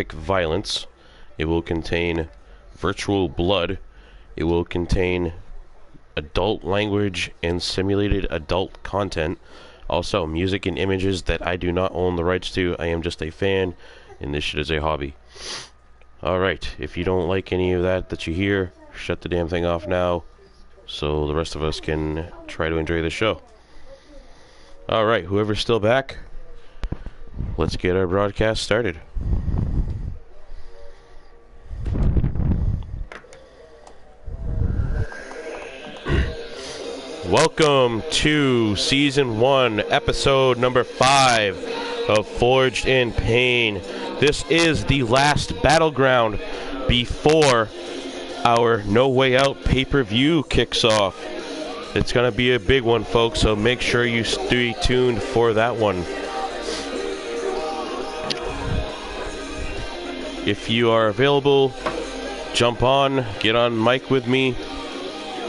graphic violence. It will contain virtual blood. It will contain adult language and simulated adult content. Also, music and images that I do not own the rights to. I am just a fan, and this shit is a hobby. Alright, if you don't like any of that you hear, shut the damn thing off now, so the rest of us can try to enjoy the show. Alright, whoever's still back, let's get our broadcast started. Welcome to Season 1, Episode number 5 of Forged in Pain. This is the last battleground before our No Way Out pay-per-view kicks off. It's going to be a big one, folks, so make sure you stay tuned for that one. If you are available, jump on, get on mic with me,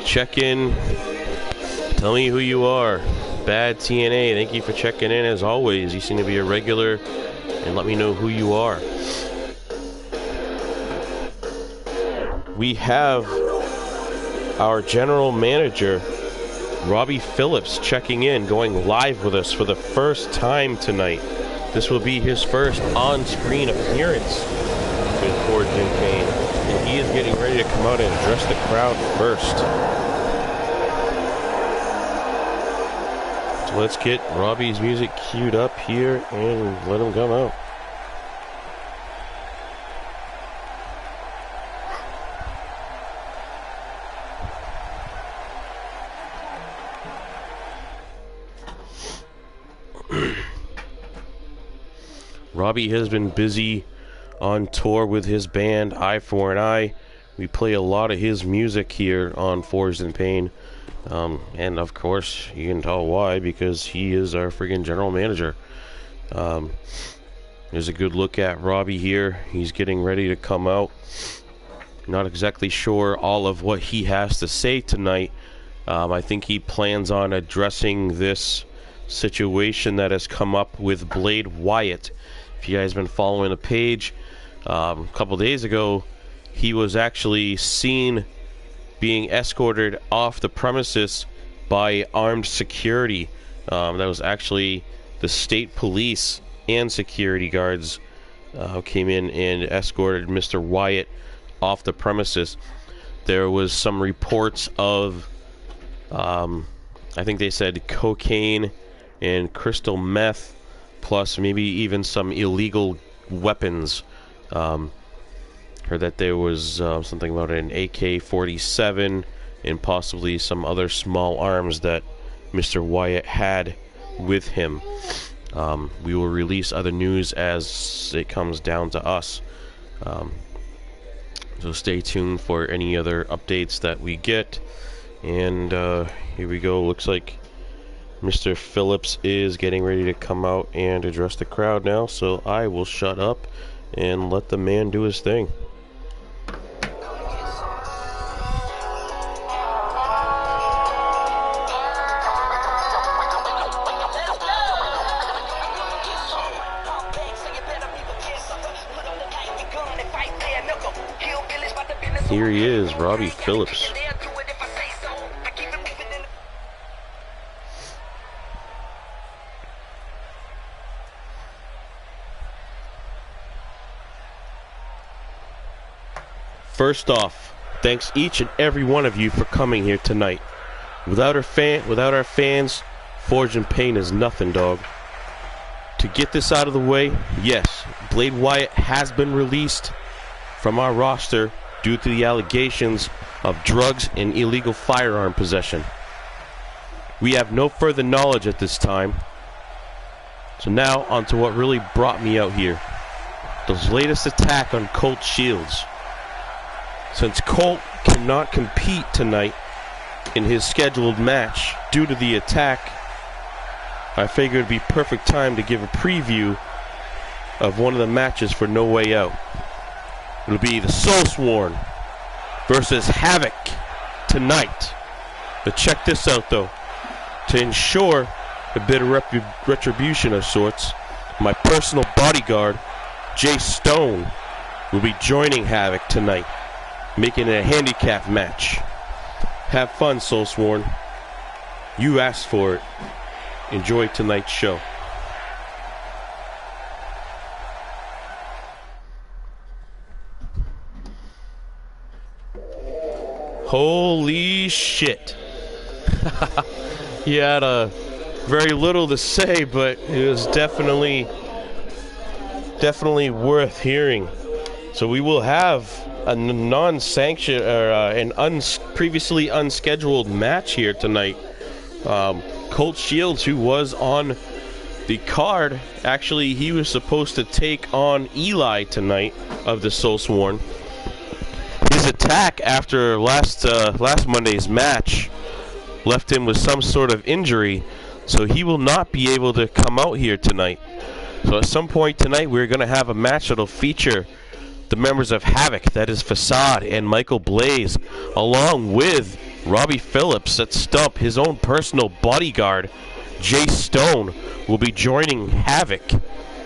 check in. Tell me who you are. Bad TNA, thank you for checking in as always. You seem to be a regular, and let me know who you are. We have our general manager, Robbie Phillips, checking in, going live with us for the first time tonight. This will be his first on-screen appearance with Forged in Pain, and he is getting ready to come out and address the crowd first. Let's get Robbie's music queued up here and let him come out. Robbie has been busy on tour with his band Eye for an Eye. We play a lot of his music here on Forged in Pain. And of course, you can tell why, because he is our friggin' general manager. There's a good look at Robbie here. He's getting ready to come out. Not exactly sure all of what he has to say tonight. I think he plans on addressing this situation that has come up with Blade Wyatt. If you guys have been following the page, a couple days ago, he was actually seen being escorted off the premises by armed security. That was actually the state police and security guards came in and escorted Mr. Wyatt off the premises. There was some reports of, I think they said cocaine and crystal meth, plus maybe even some illegal weapons. Heard that there was something about an AK-47 and possibly some other small arms that Mr. Wyatt had with him. We will release other news as it comes down to us. So stay tuned for any other updates that we get. And here we go. Looks like Mr. Phillips is getting ready to come out and address the crowd now. So I will shut up and let the man do his thing. Here he is, Robbie Phillips. First off, thanks each and every one of you for coming here tonight. Without our fans, Forged in Pain is nothing, dog. To get this out of the way, yes, Blade Wyatt has been released from our roster due to the allegations of drugs and illegal firearm possession. We have no further knowledge at this time. So now, on to what really brought me out here. This latest attack on Colt Shields. Since Colt cannot compete tonight in his scheduled match due to the attack, I figured it'd be perfect time to give a preview of one of the matches for No Way Out. It'll be the Soulsworn versus Havoc tonight. But check this out, though. To ensure a bit of retribution of sorts, my personal bodyguard, Jay Stone, will be joining Havoc tonight, making it a handicap match. Have fun, Soulsworn. You asked for it. Enjoy tonight's show. Holy shit. He had very little to say, but it was definitely worth hearing. So we will have a non-sanctioned or previously unscheduled match here tonight. Colt Shields, who was on the card, actually he was supposed to take on Eli tonight of the Soulsworn. His attack after last Monday's match left him with some sort of injury, so he will not be able to come out here tonight. So at some point tonight we're going to have a match that'll feature the members of Havoc, that is Facade and Michael Blaze, along with Robbie Phillips at Stump. His own personal bodyguard, Jay Stone, will be joining Havoc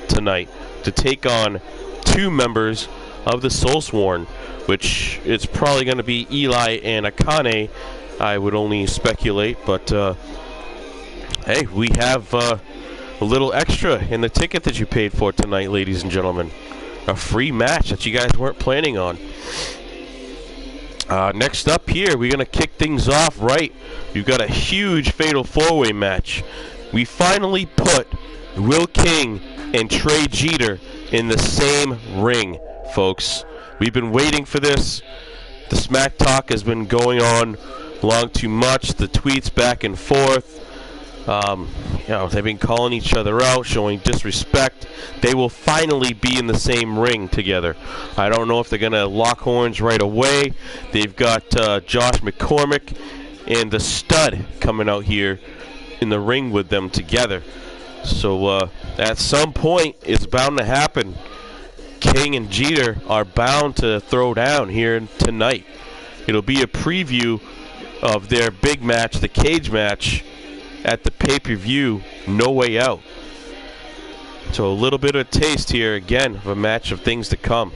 tonight to take on two members of the Soulsworn, which it's probably going to be Eli and Akane. I would only speculate, but hey, we have a little extra in the ticket that you paid for tonight, ladies and gentlemen. A free match that you guys weren't planning on. Next up here, we're going to kick things off right. We've got a huge Fatal 4-Way match. We finally put Will King and Trey Jeter in the same ring, folks. We've been waiting for this. The smack talk has been going on long too much. The tweets back and forth. They've been calling each other out, showing disrespect. They will finally be in the same ring together. I don't know if they're going to lock horns right away. They've got Josh McCormick and the Stud coming out here in the ring with them together. So at some point, it's bound to happen. King and Jeter are bound to throw down here tonight. It'll be a preview of their big match, the cage match, at the pay-per-view No Way Out. So a little bit of a taste here, again, of a match of things to come.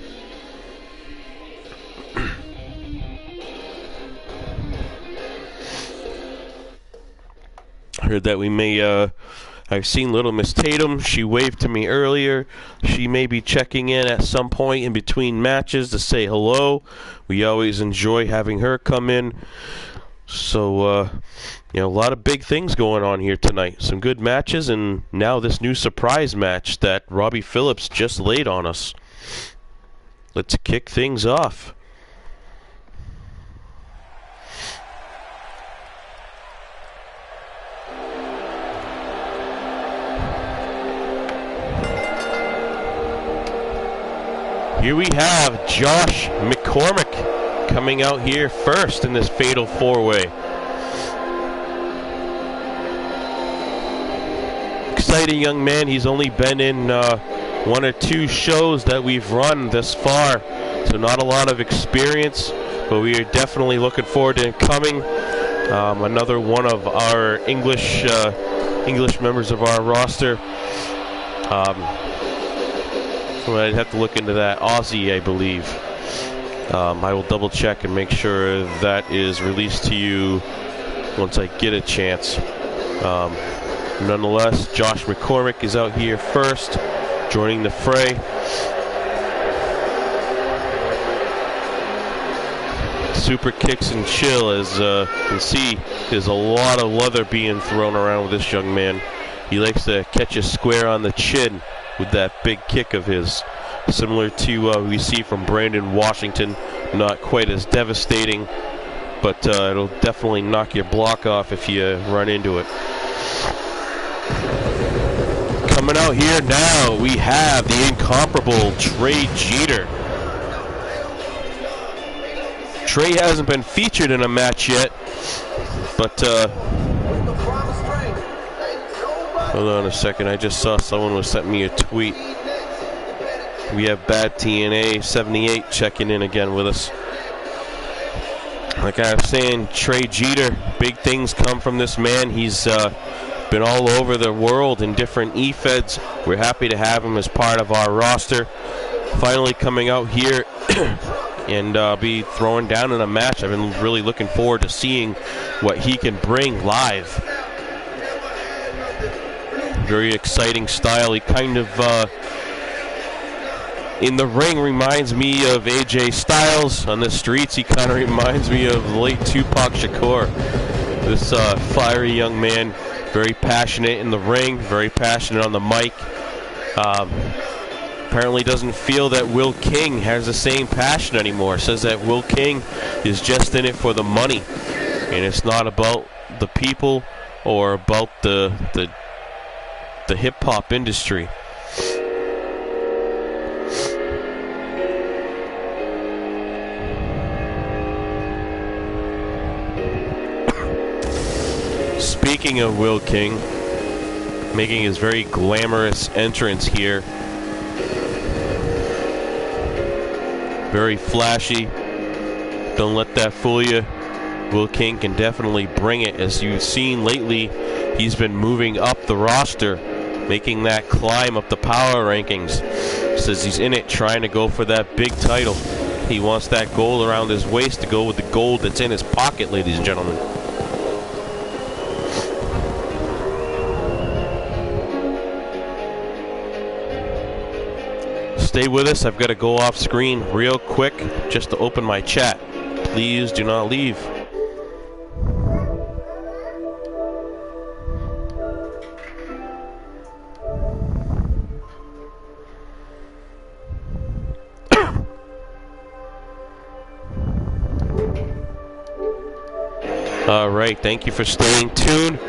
Heard that we may, I've seen little Miss Tatum. She waved to me earlier. She may be checking in at some point in between matches to say hello. We always enjoy having her come in. So, a lot of big things going on here tonight. Some good matches, and now this new surprise match that Robbie Phillips just laid on us. Let's kick things off. Here we have Josh McCormick coming out here first in this Fatal 4-Way. Exciting young man. He's only been in one or two shows that we've run this far, so not a lot of experience, but we are definitely looking forward to him coming. Another one of our English members of our roster. I'd have to look into that. Aussie, I believe. I will double check and make sure that is released to you once I get a chance. Nonetheless, Josh McCormick is out here first, joining the fray. Super kicks and chill, as you can see, there's a lot of leather being thrown around with this young man. He likes to catch you square on the chin with that big kick of his, similar to we see from Brandon Washington. Not quite as devastating, but it'll definitely knock your block off if you run into it. Coming out here now, we have the incomparable Trey Jeter. Trey hasn't been featured in a match yet, but hold on a second, I just saw someone was sent me a tweet. We have Bad TNA 78 checking in again with us. Like I was saying, Trey Jeter, big things come from this man. He's been all over the world in different E-Feds. We're happy to have him as part of our roster. finally coming out here and be throwing down in a match. I've been really looking forward to seeing what he can bring live. Very exciting style. He kind of, in the ring, reminds me of AJ Styles. On the streets, he kind of reminds me of the late Tupac Shakur. This fiery young man, very passionate in the ring, very passionate on the mic. Apparently doesn't feel that Will King has the same passion anymore. Says that Will King is just in it for the money, and it's not about the people or about the hip-hop industry. Speaking of Will King, making his very glamorous entrance here. Very flashy. Don't let that fool you. Will King can definitely bring it. As you've seen lately, he's been moving up the roster, making that climb up the power rankings. Says he's in it, trying to go for that big title. He wants that gold around his waist to go with the gold that's in his pocket, ladies and gentlemen. Stay with us. I've got to go off screen real quick just to open my chat. Please do not leave. All right, thank you for staying tuned.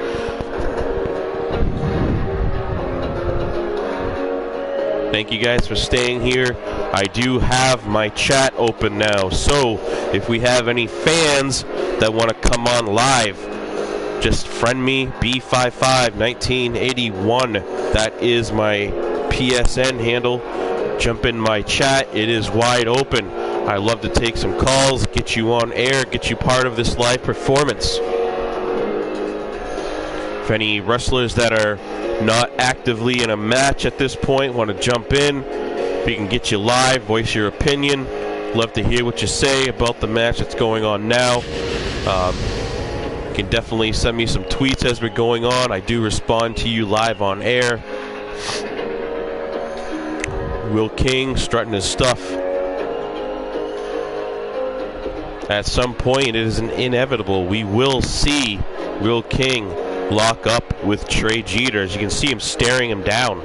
Thank you guys for staying here. I do have my chat open now, so if we have any fans that want to come on live, just friend me, B551981. That is my PSN handle. Jump in my chat. It is wide open. I love to take some calls, get you on air, get you part of this live performance. If any wrestlers that are not actively in a match at this point want to jump in, we can get you live, voice your opinion. Love to hear what you say about the match that's going on now. You can definitely send me some tweets as we're going on. I do respond to you live on air. Will King strutting his stuff. At some point, it is inevitable. We will see Will King lock up with Trey Jeter. As you can see him staring him down.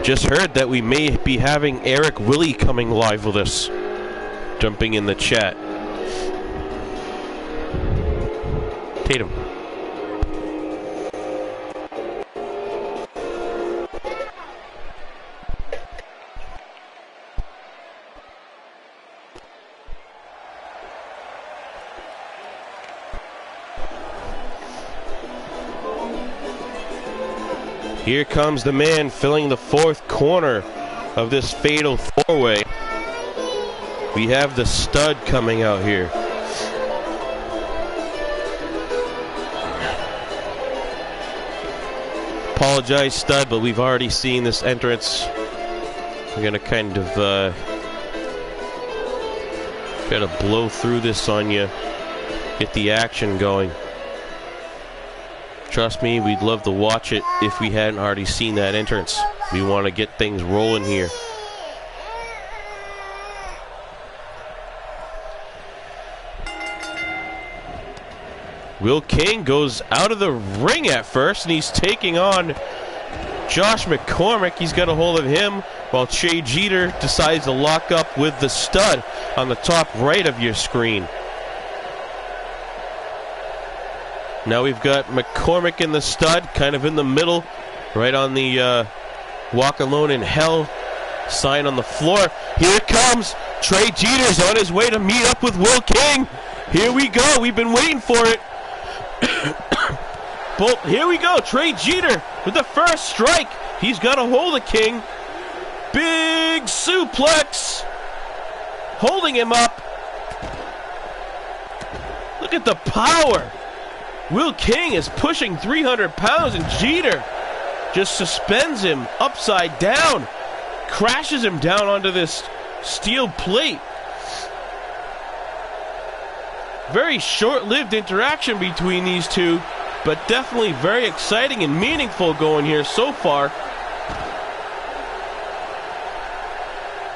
Just heard that we may be having Eric Willie coming live with us. Jumping in the chat. Tatum. Here comes the man filling the fourth corner of this fatal four-way. We have the stud coming out here. Apologize, stud, but we've already seen this entrance. We're gonna kind of gotta blow through this on you, get the action going. Trust me, we'd love to watch it if we hadn't already seen that entrance. We want to get things rolling here. Will King goes out of the ring at first, and he's taking on Josh McCormick. He's got a hold of him, while Trey Jeter decides to lock up with the stud on the top right of your screen. Now we've got McCormick and the stud kind of in the middle, right on the Walk Alone in Hell sign on the floor. Here it comes. Trey Jeter's on his way to meet up with Will King. Here we go. We've been waiting for it. Here we go. Trey Jeter with the first strike. He's got a hold of King. Big suplex. Holding him up. Look at the power. Will King is pushing 300 pounds, and Jeter just suspends him upside down. Crashes him down onto this steel plate. Very short-lived interaction between these two, but definitely very exciting and meaningful going here so far.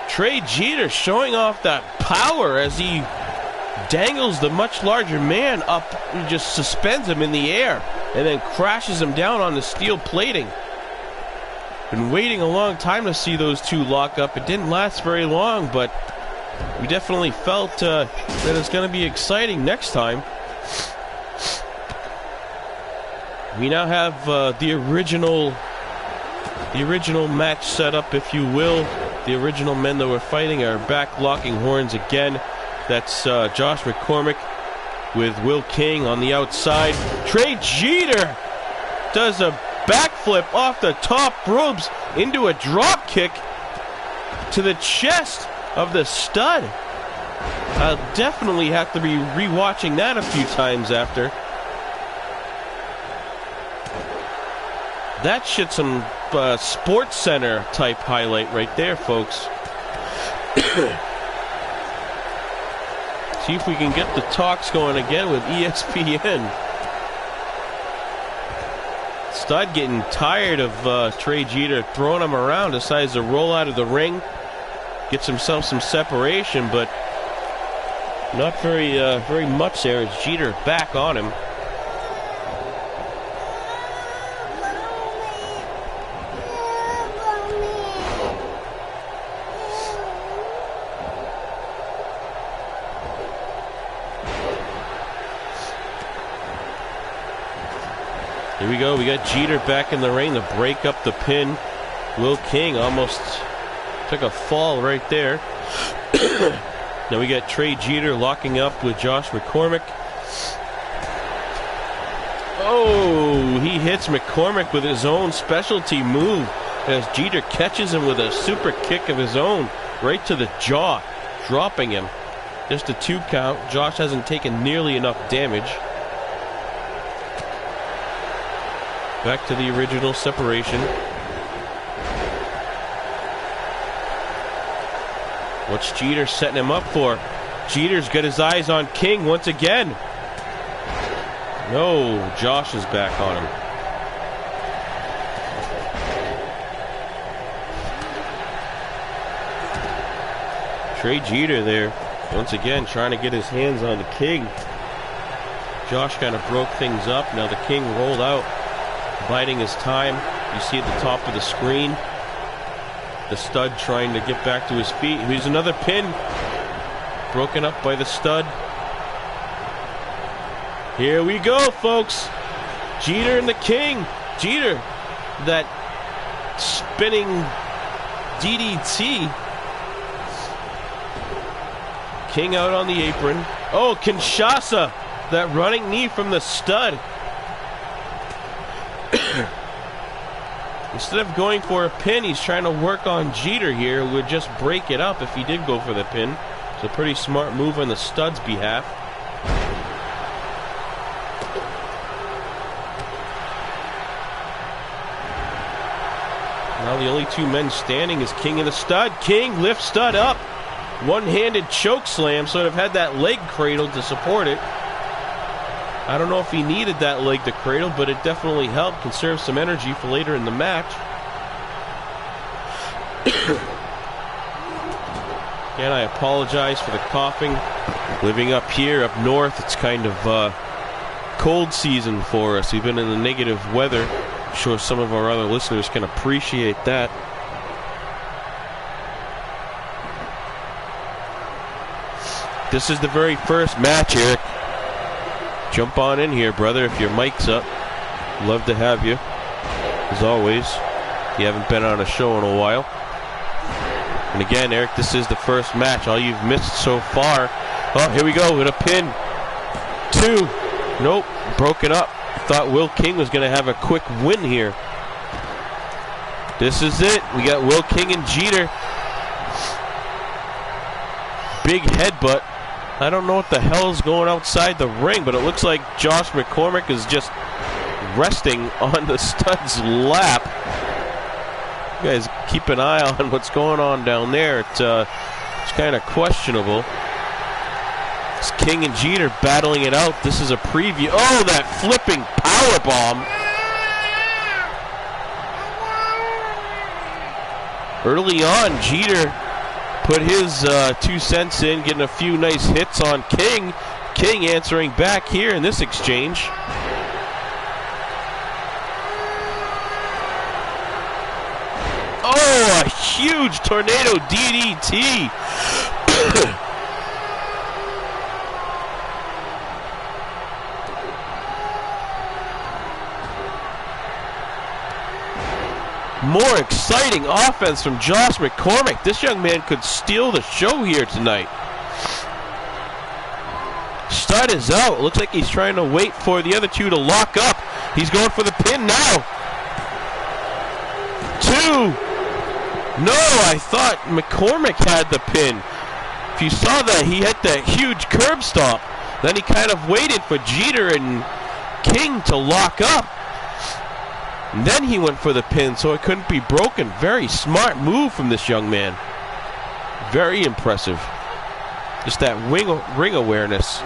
Trey Jeter showing off that power as he dangles the much larger man up and just suspends him in the air and then crashes him down on the steel plating. Been waiting a long time to see those two lock up. It didn't last very long, but we definitely felt that it's going to be exciting next time. We now have the original match set up, if you will. The original men that were fighting are back locking horns again. That's Josh McCormick with Will King on the outside. Trey Jeter does a backflip off the top ropes into a drop kick to the chest of the stud. I'll definitely have to be rewatching that a few times after. That shit's some Sports Center type highlight right there, folks. See if we can get the talks going again with ESPN. Stud getting tired of Trey Jeter throwing him around, decides to roll out of the ring, gets himself some separation, but not very much there as Jeter back on him. Here we go. We got Jeter back in the ring to break up the pin. Will King almost took a fall right there. Now we got Trey Jeter locking up with Josh McCormick. Oh, he hits McCormick with his own specialty move as Jeter catches him with a super kick of his own right to the jaw, dropping him. Just a 2 count. Josh hasn't taken nearly enough damage. Back to the original separation. What's Jeter setting him up for? Jeter's got his eyes on King once again. No, Josh is back on him. Trey Jeter there, once again trying to get his hands on the King. Josh kind of broke things up. Now the King rolled out, biding his time. You see at the top of the screen the Stud trying to get back to his feet. Here's another pin, broken up by the Stud. Here we go, folks. Jeter and the King. Jeter, that spinning DDT. King out on the apron. Oh, Kinshasa, that running knee from the Stud. Instead of going for a pin, he's trying to work on Jeter here, who would just break it up if he did go for the pin. It's a pretty smart move on the Stud's behalf. Now the only two men standing is King and the Stud. King lifts Stud up. One-handed choke slam, sort of had that leg cradled to support it. I don't know if he needed that leg to cradle, but it definitely helped conserve some energy for later in the match. Again, I apologize for the coughing. Living up here, up north, it's kind of cold season for us. We've been in the negative weather. I'm sure some of our other listeners can appreciate that. This is the very first match, Eric. Jump on in here, brother, if your mic's up. Love to have you, as always. You haven't been on a show in a while. And again, Eric, this is the first match. All you've missed so far. Oh, here we go with a pin. 2. Nope, broken up. Thought Will King was going to have a quick win here. This is it. We got Will King and Jeter. Big headbutt. I don't know what the hell is going outside the ring, but it looks like Josh McCormick is just resting on the stud's lap. You guys keep an eye on what's going on down there. It's kind of questionable. It's King and Jeter battling it out. This is a preview. Oh, that flipping power bomb. Early on, Jeter put his 2 cents in, getting a few nice hits on King. King answering back here in this exchange. Oh, a huge tornado DDT. More exciting offense from Josh McCormick. This young man could steal the show here tonight. Stud is out. Looks like he's trying to wait for the other two to lock up. He's going for the pin now. 2. No, I thought McCormick had the pin. If you saw that, he had that huge curb stomp. Then he kind of waited for Jeter and King to lock up. And then he went for the pin so it couldn't be broken. Very smart move from this young man. Very impressive. Just that ring awareness.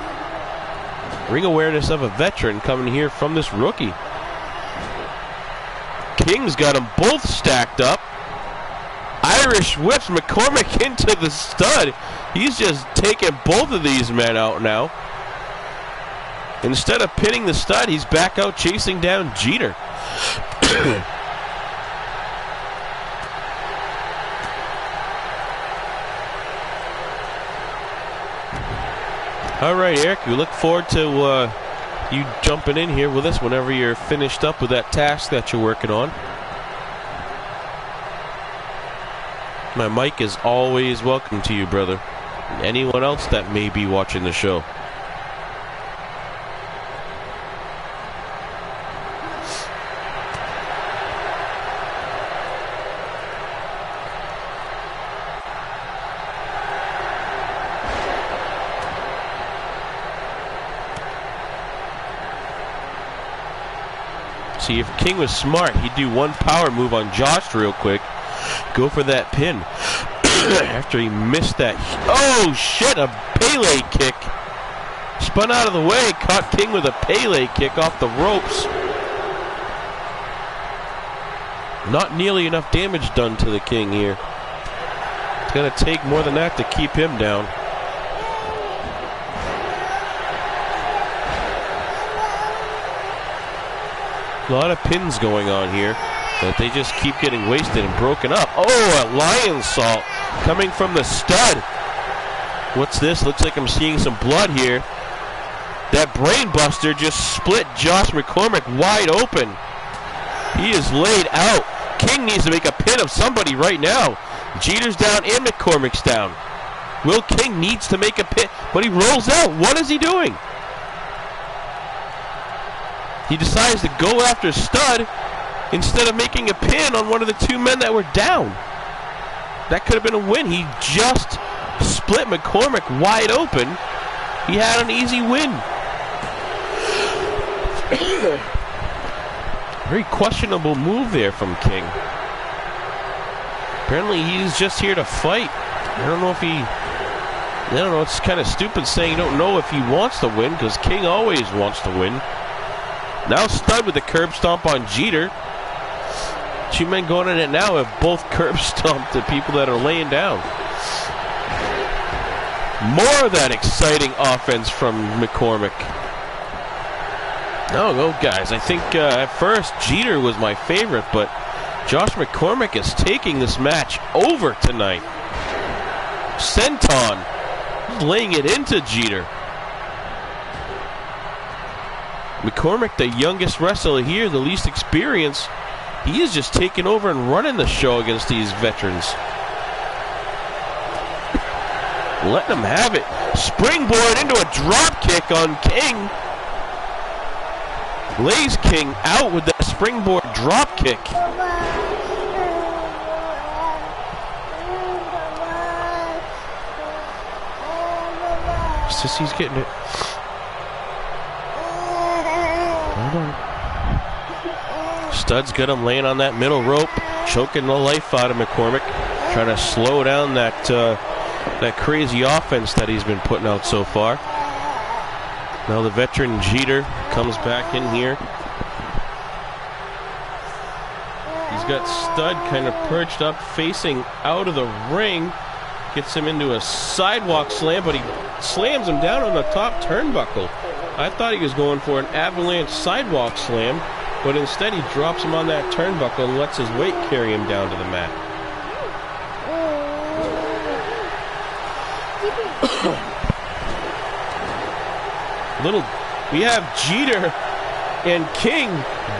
Ring awareness of a veteran coming here from this rookie. King's got them both stacked up. Irish whips McCormick into the stud. He's just taking both of these men out now. Instead of pinning the stud, he's back out chasing down Jeter. All right, Eric, we look forward to you jumping in here with us whenever you're finished up with that task that you're working on. My mic is always welcome to you, brother. And anyone else that may be watching the show. See, if King was smart, he'd do one power move on Josh real quick. Go for that pin. After he missed that. Oh, shit, a Pele kick. Spun out of the way, caught King with a Pele kick off the ropes. Not nearly enough damage done to the King here. It's going to take more than that to keep him down. A lot of pins going on here, but they just keep getting wasted and broken up. Oh, a lion salt coming from the stud. What's this? Looks like I'm seeing some blood here. That brain buster just split Josh McCormick wide open. He is laid out. King needs to make a pin of somebody right now. Jeter's down and McCormick's down. Will King needs to make a pin, but he rolls out. What is he doing? He decides to go after Stud instead of making a pin on one of the two men that were down. That could have been a win. He just split McCormick wide open. He had an easy win. Very questionable move there from King. Apparently he's just here to fight. I don't know, it's kind of stupid saying you don't know if he wants to win, because King always wants to win. Now Stud with the curb stomp on Jeter. Two men going at it now have both curb stomped the people that are laying down. More of that exciting offense from McCormick. No, guys, I think at first Jeter was my favorite, but Josh McCormick is taking this match over tonight. Senton laying it into Jeter. McCormick, the youngest wrestler here, the least experienced, he is just taking over and running the show against these veterans. Letting them have it. Springboard into a drop kick on King. Lays King out with that springboard drop kick. Sissy's getting it. Hold on. Stud's got him laying on that middle rope, choking the life out of McCormick, trying to slow down that crazy offense that he's been putting out so far. Now the veteran Jeter comes back in here. He's got Stud kind of perched up, facing out of the ring. Gets him into a sidewalk slam, but he slams him down on the top turnbuckle. I thought he was going for an avalanche sidewalk slam, but instead he drops him on that turnbuckle and lets his weight carry him down to the mat. We have Jeter and King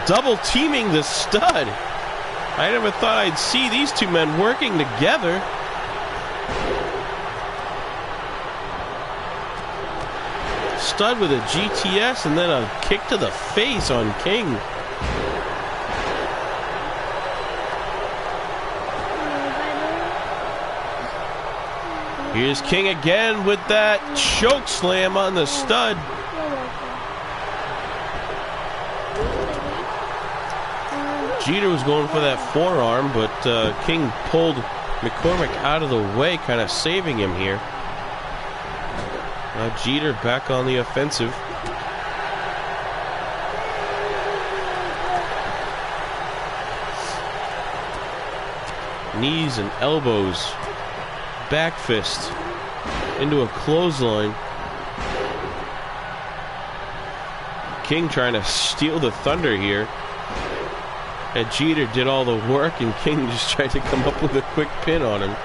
double teaming the Stud. I never thought I'd see these two men working together. Stud with a GTS and then a kick to the face on King. Here's King again with that choke slam on the Stud. Jeter was going for that forearm, but King pulled McCormick out of the way, kind of saving him here. Now Jeter back on the offensive. Knees and elbows. Back fist into a clothesline. King trying to steal the thunder here. And Jeter did all the work, and King just tried to come up with a quick pin on him.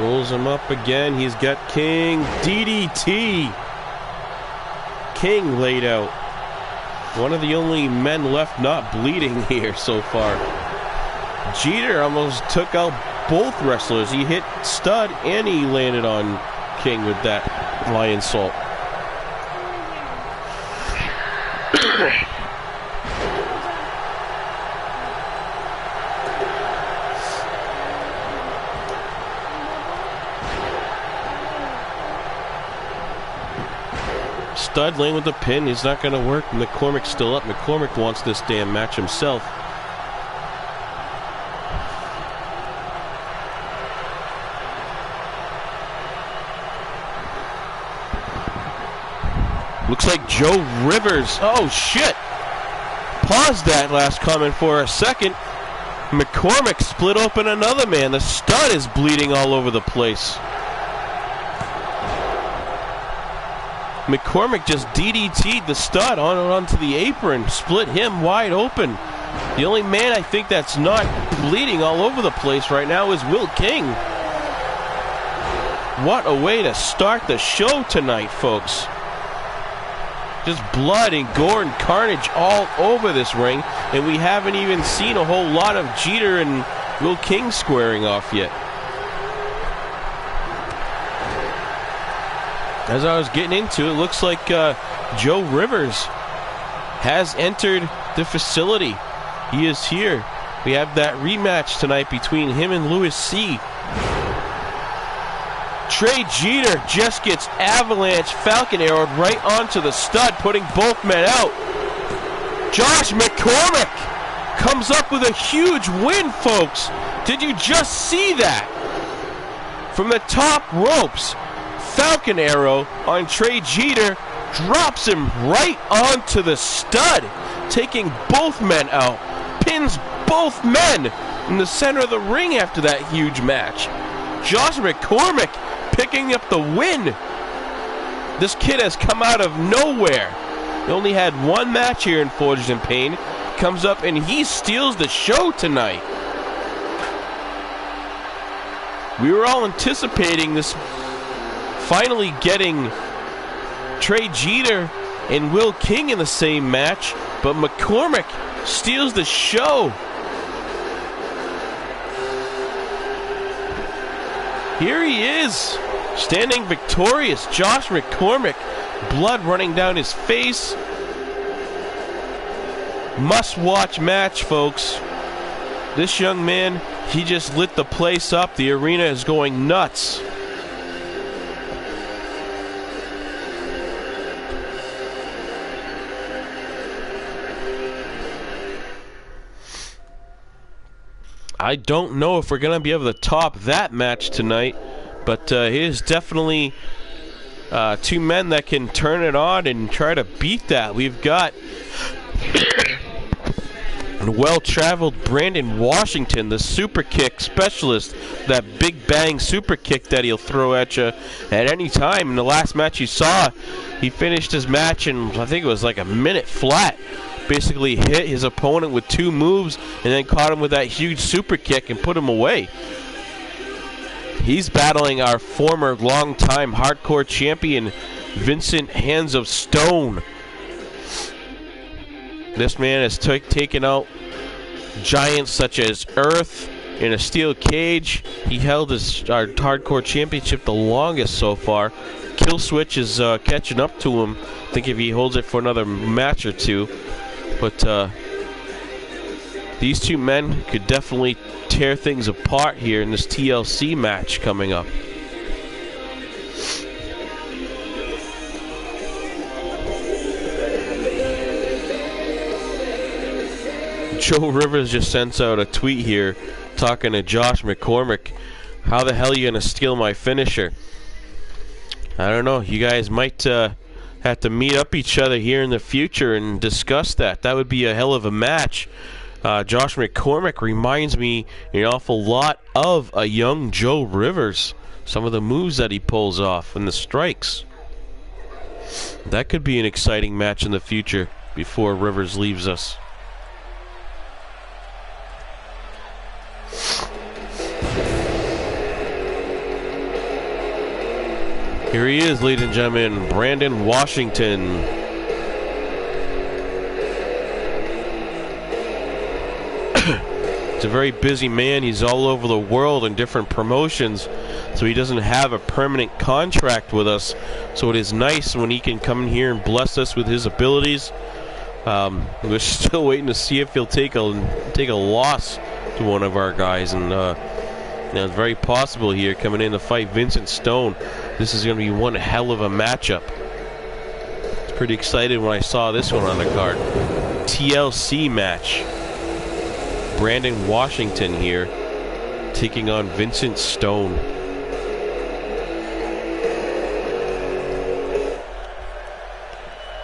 Rolls him up again. He's got King. DDT. King laid out. One of the only men left not bleeding here so far. Jeter almost took out both wrestlers. He hit Stud and he landed on King with that lion salt. Stud laying with the pin. He's not going to work. McCormick's still up. McCormick wants this damn match himself. Looks like Joe Rivers. Oh, shit. Pause that last comment for a second. McCormick split open another man. The Stud is bleeding all over the place. McCormick just DDT'd the Stud onto the apron, split him wide open. The only man I think that's not bleeding all over the place right now is Will King. What a way to start the show tonight, folks. Just blood and gore and carnage all over this ring, and we haven't even seen a whole lot of Jeter and Will King squaring off yet. As I was getting into it, looks like Joe Rivers has entered the facility. He is here. We have that rematch tonight between him and Louis C. Trey Jeter just gets avalanche falcon arrowed right onto the Stud, putting both men out. Josh McCormick comes up with a huge win, folks. Did you just see that? From the top ropes, falcon arrow on Trey Jeter drops him right onto the Stud, taking both men out, pins both men in the center of the ring after that huge match. Josh McCormick picking up the win. This kid has come out of nowhere. He only had one match here in Forged in Pain. Comes up and he steals the show tonight. We were all anticipating this finally getting Trey Jeter and Will King in the same match, but McCormick steals the show. Here he is, standing victorious. Josh McCormick, blood running down his face. Must-watch match, folks. This young man, he just lit the place up. The arena is going nuts. I don't know if we're going to be able to top that match tonight, but it is definitely two men that can turn it on and try to beat that. We've got well-traveled Brandon Washington, the super kick specialist, that big bang super kick that he'll throw at you at any time. In the last match you saw, he finished his match in, I think it was like a minute flat. Basically hit his opponent with 2 moves and then caught him with that huge super kick and put him away. He's battling our former longtime hardcore champion, Vincent Hands of Stone. This man has taken out giants such as Earth in a steel cage. He held our hardcore championship the longest so far. Killswitch is catching up to him. I think if he holds it for another match or two. But these two men could definitely tear things apart here in this TLC match coming up. Joe Rivers just sends out a tweet here talking to Josh McCormick. How the hell are you going to steal my finisher? I don't know. You guys might have to meet up each other here in the future and discuss that. That would be a hell of a match. Josh McCormick reminds me an awful lot of a young Joe Rivers. Some of the moves that he pulls off and the strikes. That could be an exciting match in the future before Rivers leaves us. Here he is, ladies and gentlemen, Brandon Washington. He's a very busy man. He's all over the world in different promotions, so he doesn't have a permanent contract with us. So it is nice when he can come in here and bless us with his abilities. We're still waiting to see if he'll take a loss to one of our guys, and it's very possible here coming in to fight Vincent Stone. This is going to be one hell of a matchup. I was pretty excited when I saw this one on the card. TLC match. Brandon Washington here taking on Vincent Stone.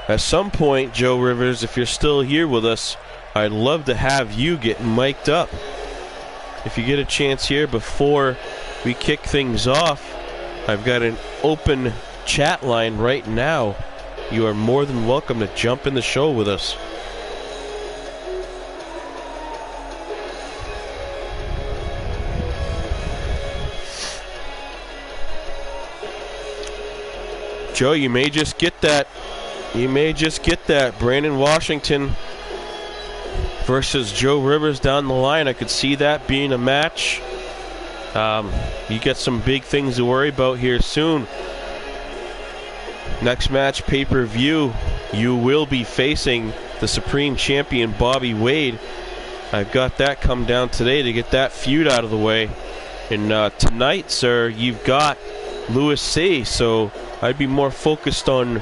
At some point, Joe Rivers, if you're still here with us, I'd love to have you get mic'd up. If you get a chance here before we kick things off, I've got an open chat line right now. You are more than welcome to jump in the show with us. Joe, you may just get that. You may just get that. Brandon Washington versus Joe Rivers down the line. I could see that being a match. You get some big things to worry about here soon. Next match, pay-per-view, you will be facing the Supreme Champion Bobby Wade. I've got that come down today to get that feud out of the way. And tonight, sir, you've got Louis C. So I'd be more focused on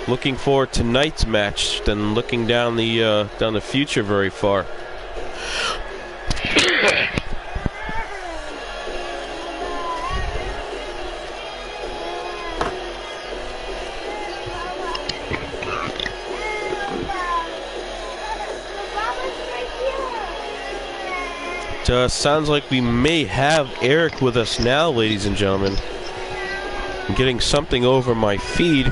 looking forward to tonight's match than looking down the future very far. Sounds like we may have Eric with us now, ladies and gentlemen. I'm getting something over my feed.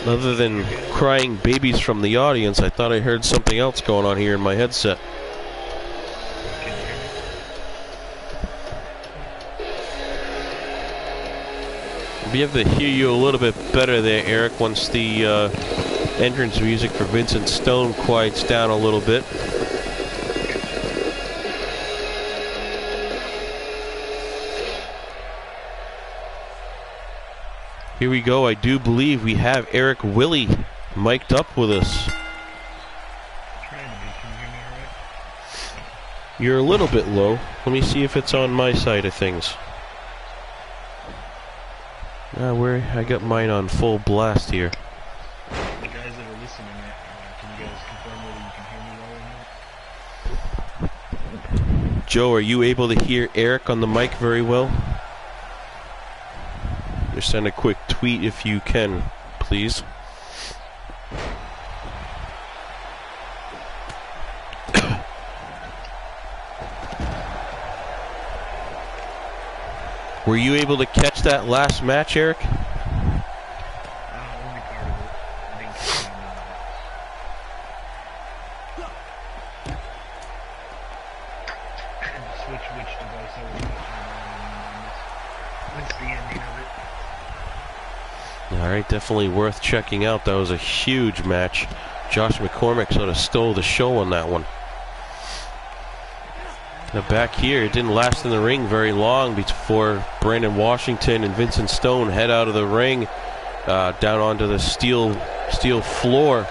Other than crying babies from the audience, I thought I heard something else going on here in my headset. We'll be able to hear you a little bit better there, Eric, once the entrance music for Vincent Stone quiets down a little bit. Here we go. I do believe we have Eric Willie mic'd up with us. You're a little bit low. Let me see if it's on my side of things. I got mine on full blast here. The guys that are listening, can you guys confirm whether you can hear me well or not? Joe, are you able to hear Eric on the mic very well? Just send a quick tweet if you can, please. Were you able to catch that last match, Eric? Only part of it. I didn't catch it. Switch which device I was watching on. What's the ending of it? Alright, definitely worth checking out. That was a huge match. Josh McCormick sort of stole the show on that one. Now back here, it didn't last in the ring very long before Brandon Washington and Vincent Stone head out of the ring down onto the steel floor.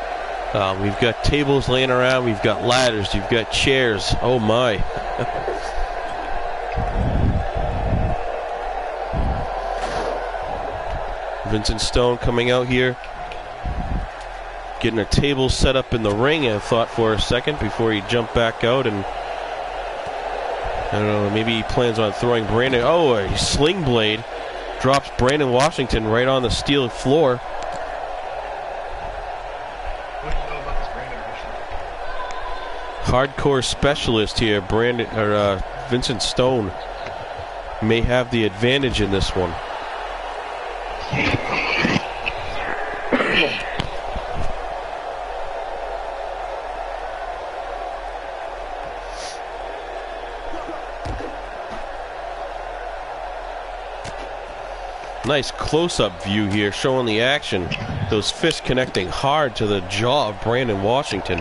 We've got tables laying around, we've got ladders, you've got chairs. Oh my. Vincent Stone coming out here, getting a table set up in the ring, I thought for a second before he jumped back out, and I don't know, maybe he plans on throwing Brandon. Oh, a sling blade drops Brandon Washington right on the steel floor. What do you know about this Brandon Washington? Hardcore specialist here, Vincent Stone may have the advantage in this one. Nice close-up view here showing the action. Those fists connecting hard to the jaw of Brandon Washington.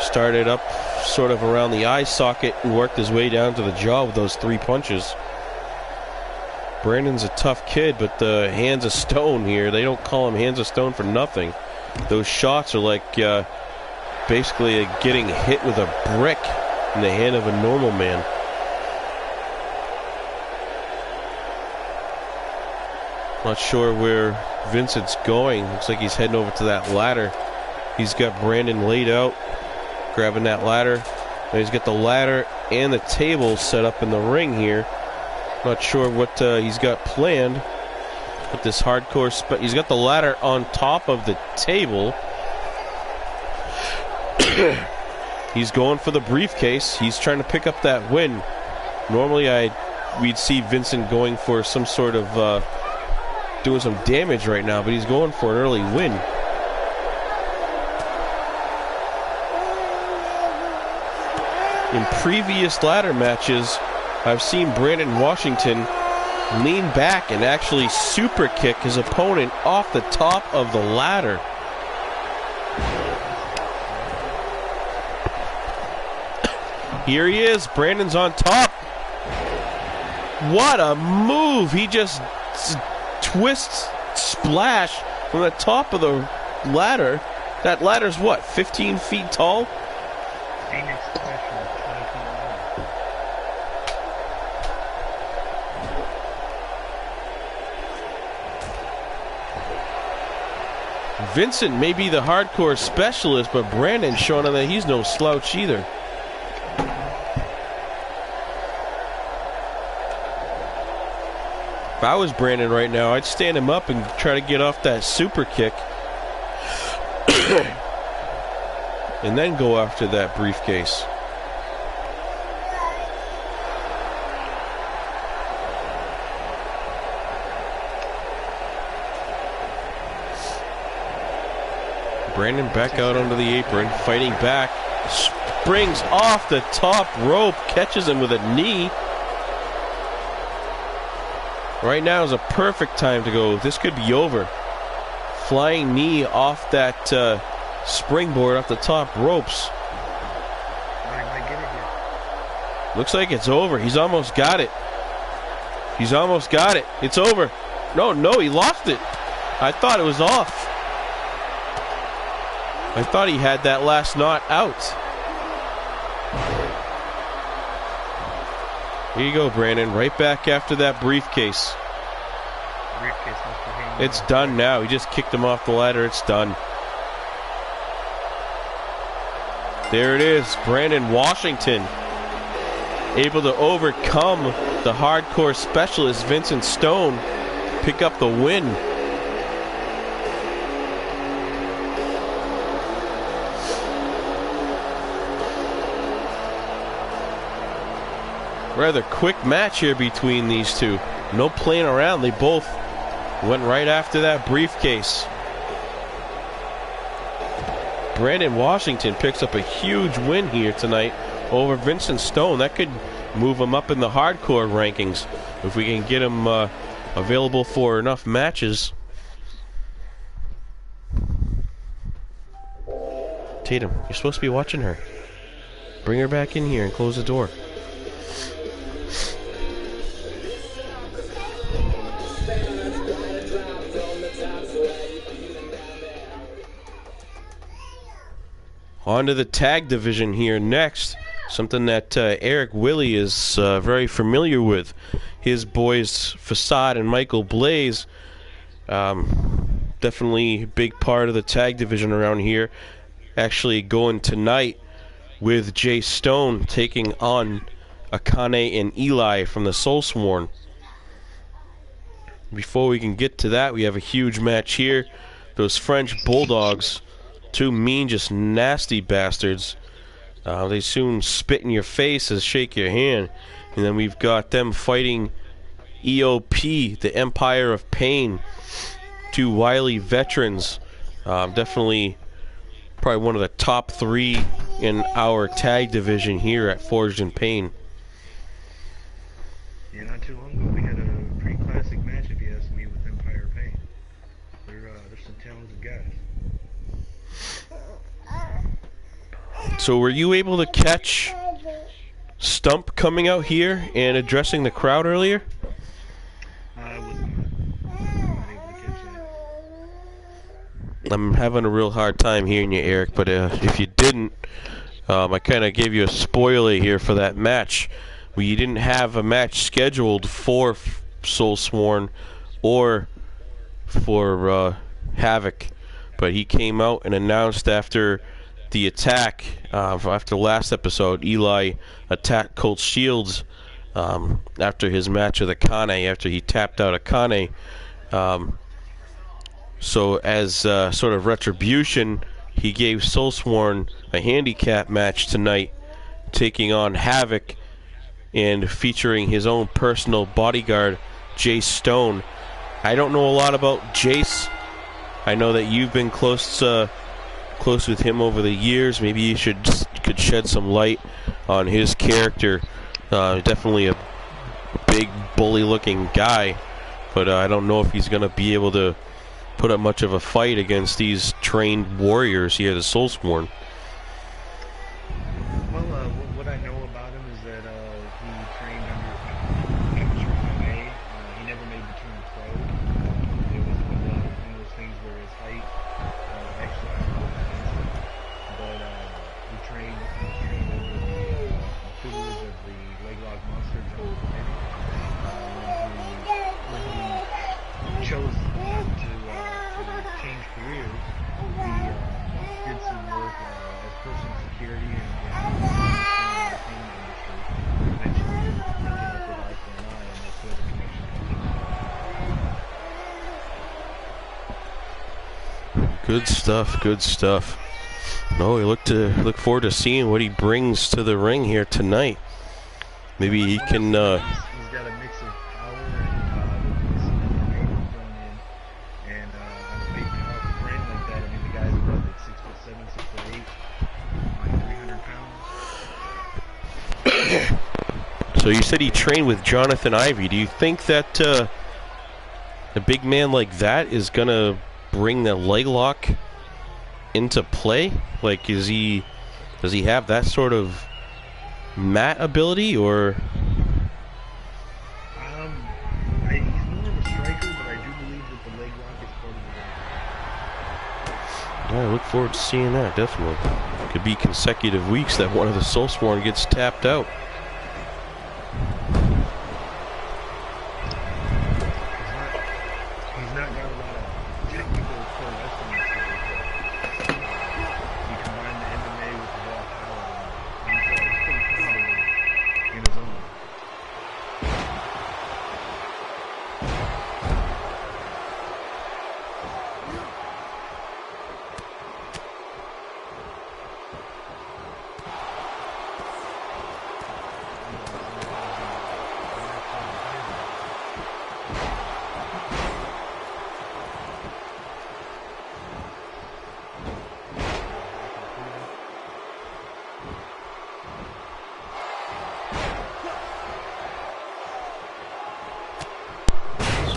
Started up sort of around the eye socket and worked his way down to the jaw with those 3 punches. Brandon's a tough kid, but the hands of stone here, they don't call him hands of stone for nothing. Those shots are like basically getting hit with a brick in the hand of a normal man. Not sure where Vincent's going. Looks like he's heading over to that ladder. He's got Brandon laid out, grabbing that ladder. And he's got the ladder and the table set up in the ring here. Not sure what he's got planned with this hardcore. He's got the ladder on top of the table. He's going for the briefcase. He's trying to pick up that win. Normally we'd see Vincent going for some sort of doing some damage right now, but he's going for an early win. In previous ladder matches, I've seen Brandon Washington lean back and actually super kick his opponent off the top of the ladder. Here he is. Brandon's on top. What a move. He just twists, splash from the top of the ladder. That ladder's what, 15 feet tall? Phoenix special, 20 feet long. Vincent may be the hardcore specialist, but Brandon's showing him that he's no slouch either. If I was Brandon right now, I'd stand him up and try to get off that super kick. And then go after that briefcase. Brandon back out onto the apron, fighting back. Springs off the top rope, catches him with a knee. Right now is a perfect time to go. This could be over. Flying knee off that springboard off the top ropes. Looks like it's over. He's almost got it. He's almost got it. It's over. No, he lost it. I thought it was off. I thought he had that last knot out. Here you go, Brandon. Right back after that briefcase. It's done now. He just kicked him off the ladder. It's done. There it is. Brandon Washington able to overcome the hardcore specialist Vincent Stone, pick up the win. Rather quick match here between these two. No playing around. They both went right after that briefcase. Brandon Washington picks up a huge win here tonight over Vincent Stone. That could move him up in the hardcore rankings if we can get him available for enough matches. Tatum, you're supposed to be watching her. Bring her back in here and close the door. On to the tag division here next. Something that Eric Willie is very familiar with. His boys Facade and Michael Blaze. Definitely a big part of the tag division around here. Actually going tonight with Jay Stone taking on Akane and Eli from the Soulsworn. Before we can get to that, we have a huge match here. Those French Bulldogs. Two mean, just nasty bastards. They soon spit in your face and shake your hand. And then we've got them fighting EOP, the Empire of Pain. Two wily veterans. Definitely probably one of the top three in our tag division here at Forged in Pain. Yeah, not too long ago we had a pretty classic match, if you ask me, with Empire of Pain. They're some talented guys. So were you able to catch Stump coming out here and addressing the crowd earlier? I was not able to catch that. I'm having a real hard time hearing you, Eric, but if you didn't, I kind of gave you a spoiler here for that match. We didn't have a match scheduled for Soulsworn or for Havoc, but he came out and announced after the attack, after last episode, Eli attacked Colt Shields after his match with Akane, after he tapped out Akane. So as sort of retribution, he gave Soulsworn a handicap match tonight, taking on Havoc and featuring his own personal bodyguard, Jace Stone. I don't know a lot about Jace. I know that you've been close with him over the years. Maybe you could shed some light on his character. Definitely a big bully-looking guy, but I don't know if he's going to be able to put up much of a fight against these trained warriors here, the Soulsworn. Well, what I know about him is that he trained under MMA. He never made the turn pro. It was one of those things where his height actually kind of against him. But he trained under the tutelage of the leg lock monster, John Kennedy. When he chose to change careers, he did some work as personal security and in the entertainment industry. Eventually, linking up with Eye for an Eye, and that's where the connection comes in. Good stuff, good stuff. No, we look forward to seeing what he brings to the ring here tonight. Maybe he can. He's got a mix of power and some thrown in, and on a big powerful frame like that, I mean, the guy's about like 6'7", 6'8", like 300 pounds. So you said he trained with Jonathan Ivey. Do you think that a big man like that is gonna bring the leg lock into play? Like, does he have that sort of mat ability, or? He's more of a striker, but I do believe that the leg lock is part of the game. Yeah, I look forward to seeing that, definitely. Could be consecutive weeks that one of the Soulsworn gets tapped out.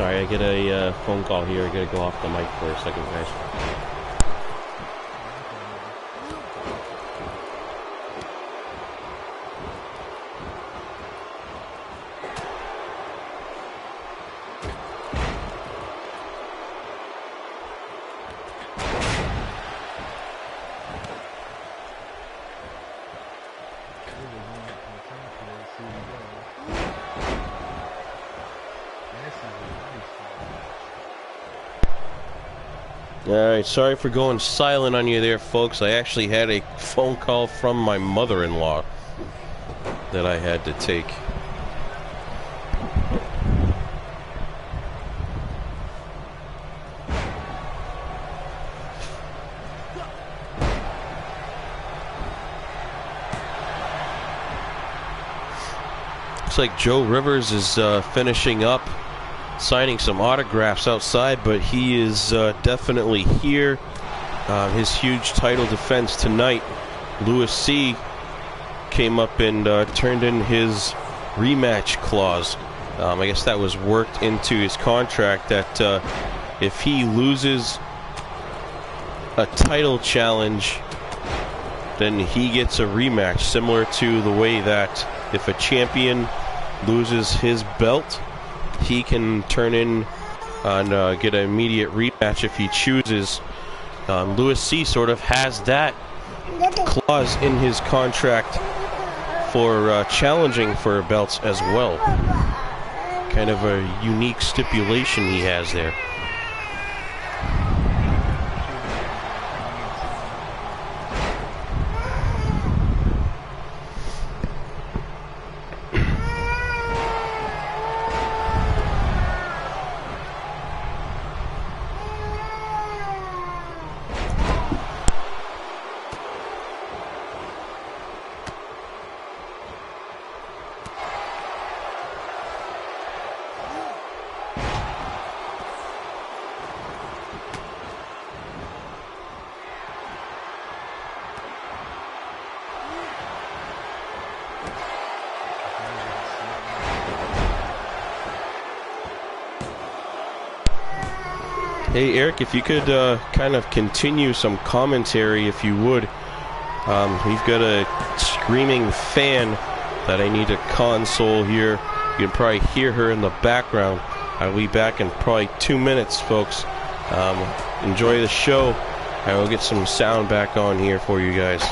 sorry, I get a phone call here. I gotta go off the mic for a second, guys. Alright, sorry for going silent on you there, folks. I actually had a phone call from my mother-in-law that I had to take. Looks like Joe Rivers is finishing up, signing some autographs outside, but he is definitely here. His huge title defense tonight. Louis C. came up and turned in his rematch clause. I guess that was worked into his contract that if he loses a title challenge, then he gets a rematch, similar to the way that if a champion loses his belt, he can turn in and get an immediate rematch if he chooses. Louis C. sort of has that clause in his contract for challenging for belts as well. Kind of a unique stipulation he has there. Hey Eric, if you could kind of continue some commentary, if you would. We've got a screaming fan that I need to console here. You can probably hear her in the background. I'll be back in probably 2 minutes, folks. Enjoy the show. I will get some sound back on here for you guys.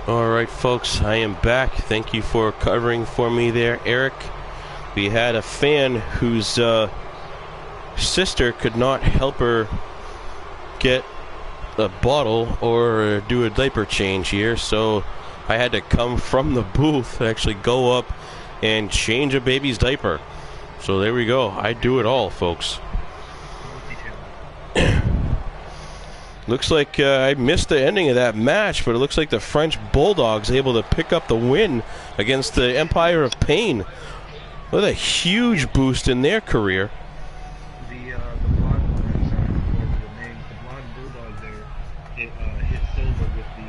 Alright folks, I am back. Thank you for covering for me there, Eric. We had a fan whose sister could not help her get a bottle or do a diaper change here, so I had to come from the booth, actually go up and change a baby's diaper. So there we go. I do it all, folks. Looks like I missed the ending of that match, but it looks like the French Bulldogs able to pick up the win against the Empire of Pain. What a huge boost in their career. The blonde bulldog there hit silver with the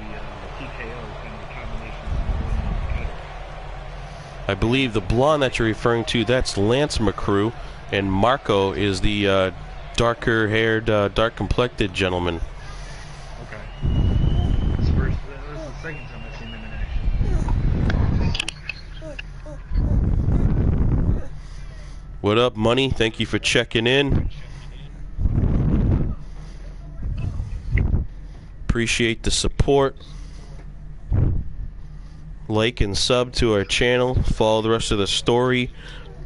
TKO, kind of the combination of the title. I believe the blonde that you're referring to, that's Lance McCrew, and Marco is the darker-haired, dark-complected gentleman. Okay. This is the second time I've seen them in action. What up, Money? Thank you for checking in. Appreciate the support. Like and sub to our channel. Follow the rest of the story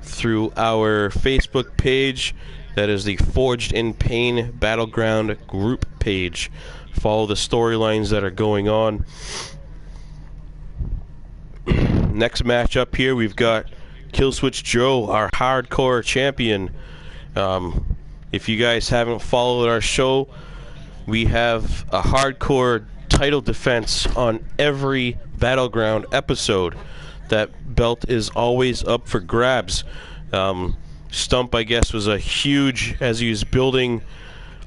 through our Facebook page. That is the Forged in Pain Battleground group page. Follow the storylines that are going on. Next match up here, we've got Killswitch Joe, our hardcore champion. If you guys haven't followed our show, we have a hardcore title defense on every Battleground episode. That belt is always up for grabs. Stump, I guess, was a huge, as he was building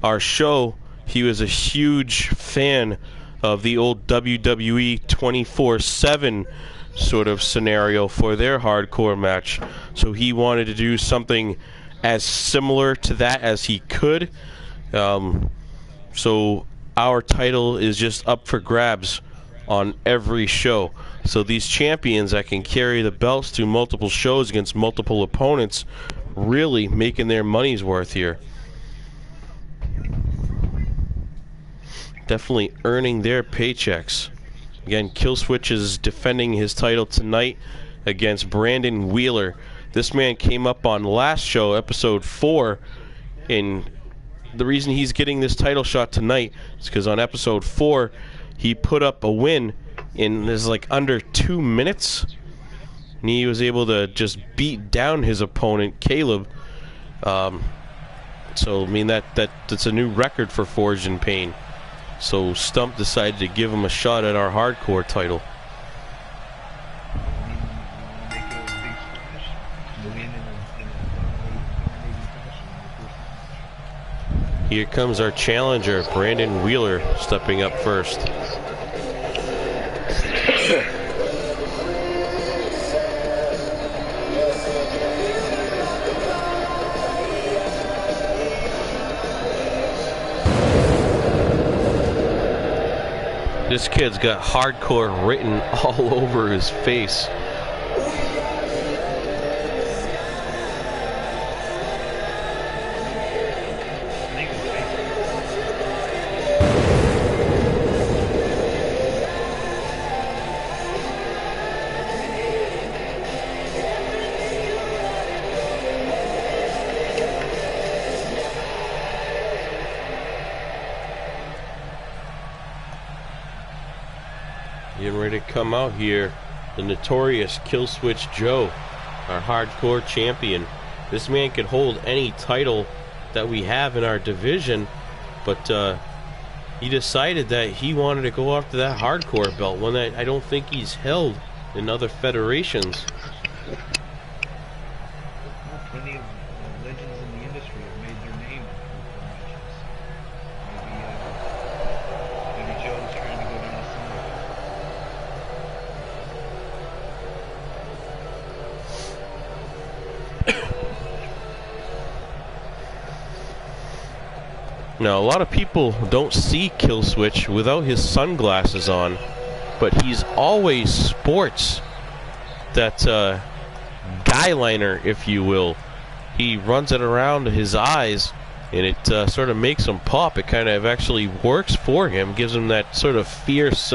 our show, he was a huge fan of the old WWE 24/7 sort of scenario for their hardcore match. So he wanted to do something as similar to that as he could. So our title is just up for grabs on every show. So these champions that can carry the belts to multiple shows against multiple opponents, really making their money's worth here. Definitely earning their paychecks. Again, Killswitch is defending his title tonight against Brandon Wheeler. This man came up on last show, episode 4, and the reason he's getting this title shot tonight is because on episode 4, he put up a win in like under 2 minutes. And he was able to just beat down his opponent, Caleb. So, I mean, that's a new record for Forged in Pain. So Stump decided to give him a shot at our hardcore title. Here comes our challenger, Brandon Wheeler, stepping up first. This kid's got hardcore written all over his face. Getting ready to come out here, the notorious Killswitch Joe, our hardcore champion. This man could hold any title that we have in our division, but he decided that he wanted to go after that hardcore belt, one that I don't think he's held in other federations. Well, plenty of legends in the industry have made their name in matches. Maybe Joe's trying to go down a similar path. Now, a lot of people don't see Killswitch without his sunglasses on, but he's always sports that guy liner, if you will. He runs it around his eyes, and it sort of makes him pop. It kind of actually works for him, gives him that sort of fierce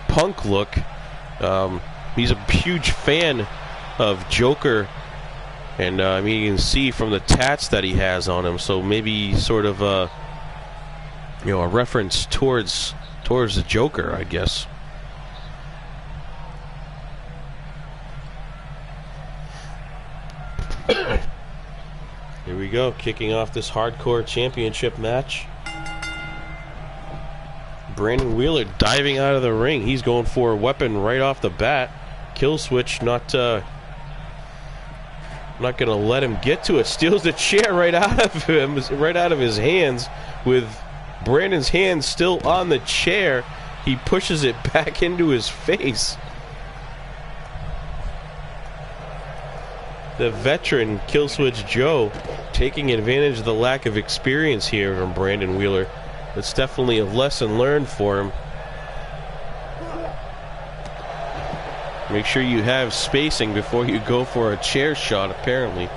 punk look. He's a huge fan of Joker. And I mean, you can see from the tats that he has on him, so maybe sort of a reference towards the Joker, I guess. we go, kicking off this hardcore championship match. Brandon Wheeler diving out of the ring. He's going for a weapon right off the bat. Kill switch, not going to let him get to it. Steals the chair right out of him, right out of his hands. With Brandon's hands still on the chair, he pushes it back into his face. The veteran Killswitch Joe taking advantage of the lack of experience here from Brandon Wheeler. It's definitely a lesson learned for him. Make sure you have spacing before you go for a chair shot, apparently.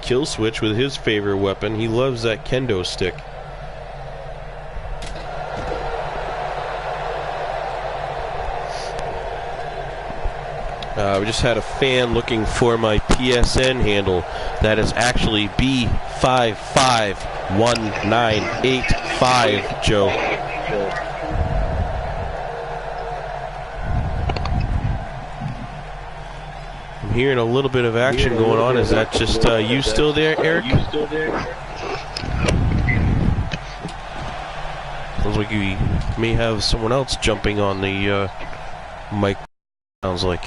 Killswitch with his favorite weapon. He loves that kendo stick. We just had a fan looking for my PSN handle. That is actually B551985, Joe. I'm hearing a little bit of action going on. Is that just you still there, Eric? Sounds like you may have someone else jumping on the mic. Sounds like.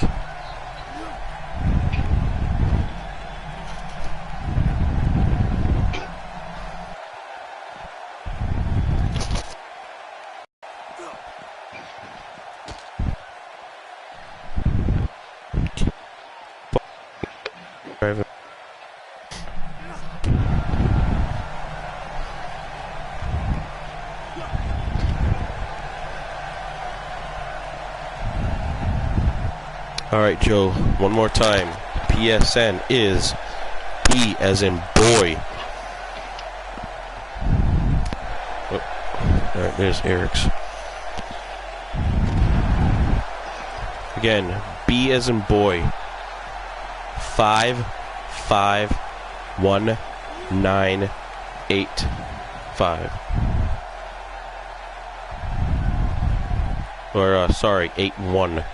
Alright, Joe, one more time. PSN is B as in boy. Oh. Alright, there's Eric's. Again, B as in boy. 551985. Or sorry, 81.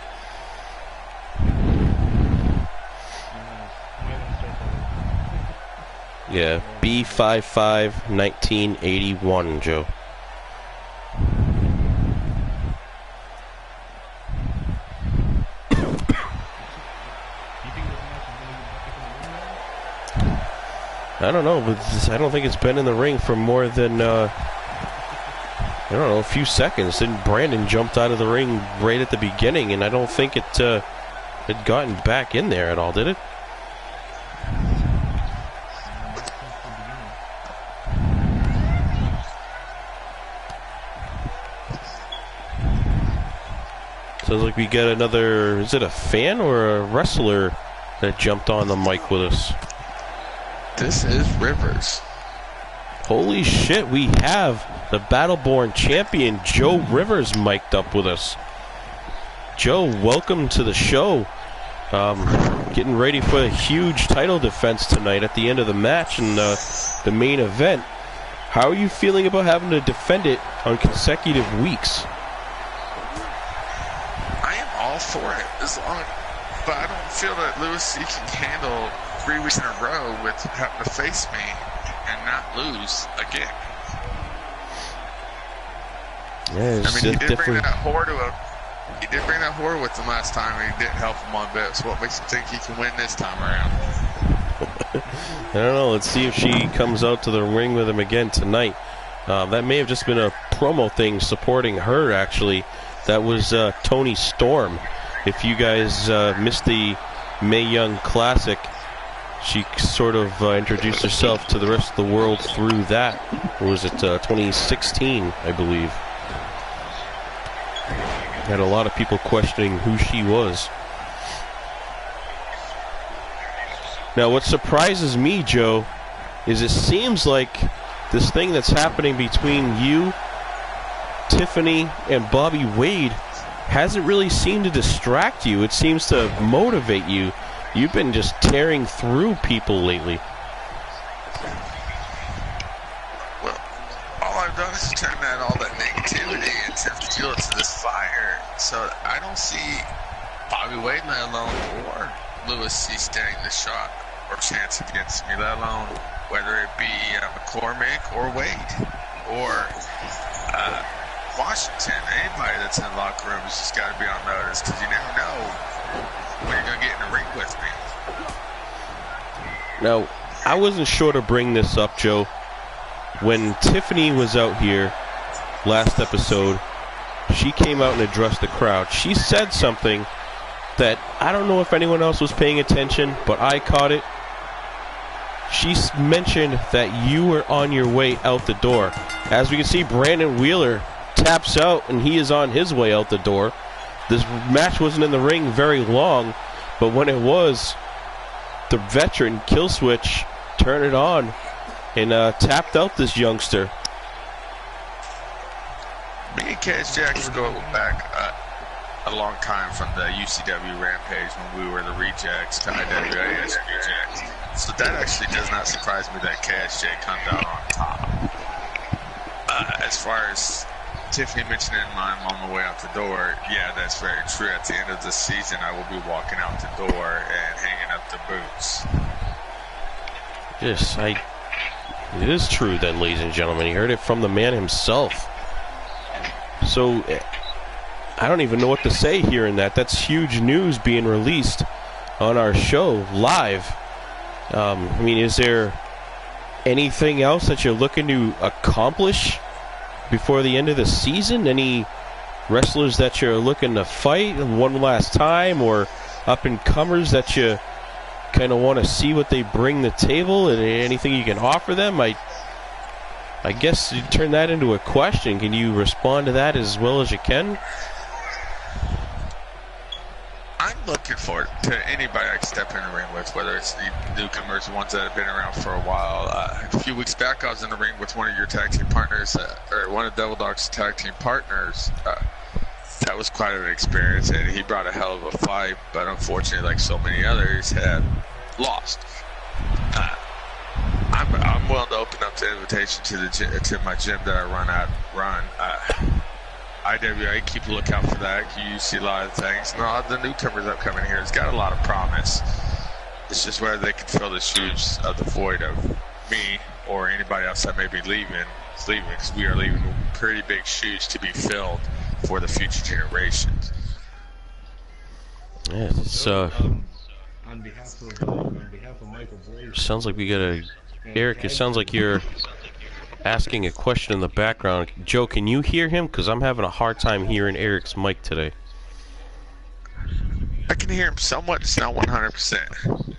Yeah, B551981, Joe. I don't know, but I don't think it's been in the ring for more than, I don't know, a few seconds. Then Brandon jumped out of the ring right at the beginning, and I don't think it had gotten back in there at all, did it? Sounds like we got another, is it a fan or a wrestler that jumped on the mic with us? This is Rivers. Holy shit, we have the Battleborn champion Joe Rivers mic'd up with us. Joe, welcome to the show. Getting ready for a huge title defense tonight at the end of the match and the main event. How are you feeling about having to defend it on consecutive weeks? For it, but I don't feel that Lewis C can handle 3 weeks in a row with having to face me and not lose again. Yeah, I mean, he did bring that whore with him last time, and he didn't help him one bit. So what makes you think he can win this time around? I don't know. Let's see if she comes out to the ring with him again tonight. That may have just been a promo thing supporting her, actually. That was Toni Storm. If you guys missed the Mae Young Classic, she sort of introduced herself to the rest of the world through that. Or was it 2016, I believe? Had a lot of people questioning who she was. Now, what surprises me, Joe, is it seems like this thing that's happening between you, Tiffany, and Bobby Wade hasn't really seemed to distract you. It seems to motivate you. You've been just tearing through people lately. Well, all I've does turn all that negativity into fuel to this fire. So I don't see Bobby Wade, let alone, or Lewis C standing the shot or chance against me, let alone whether it be McCormick or Wade or Washington. Anybody that's in the locker room has just got to be on notice, because you never know when you're going to get in the ring with me. Now, I wasn't sure to bring this up, Joe. When Tiffany was out here last episode, she came out and addressed the crowd. She said something that I don't know if anyone else was paying attention, but I caught it. She mentioned that you were on your way out the door. As we can see, Brandon Wheeler taps out, and he is on his way out the door. This match wasn't in the ring very long, but when it was, the veteran Killswitch turned it on and tapped out this youngster. Me and KSJ actually go back a long time from the UCW Rampage when we were the rejects to IWA as rejects. So that actually does not surprise me that KSJ comes out on top. As far as Tiffany mentioning I'm on my way out the door, yeah, that's very true. At the end of the season, I will be walking out the door and hanging up the boots. Yes, it is true then, ladies and gentlemen. You heard it from the man himself. So, I don't even know what to say here in that. That's huge news being released on our show live. I mean, is there anything else that you're looking to accomplish before the end of the season? Any wrestlers that you're looking to fight one last time, or up-and-comers that you kind of want to see what they bring to the table, and anything you can offer them? I guess you turn that into a question. Can you respond to that as well as you can? I'm looking forward to anybody I can step in the ring with, whether it's the newcomers, the ones that have been around for a while. A few weeks back, I was in the ring with one of your tag team partners, or one of Devil Dog's tag team partners. That was quite an experience, and he brought a hell of a fight, but unfortunately, like so many others, had lost. I'm willing to open up the invitation to my gym that I run. IWA, keep a lookout for that. You see a lot of things. And a lot of the newcomers upcoming here has got a lot of promise. It's just whether they can fill the shoes of the void of me or anybody else that may be leaving, because we are leaving pretty big shoes to be filled for the future generations. Yeah, it's on behalf of Michael Blaze. Sounds like we got Eric, it sounds like you're asking a question in the background. Joe, can you hear him? Because I'm having a hard time hearing Eric's mic today. I can hear him somewhat, it's not 100%.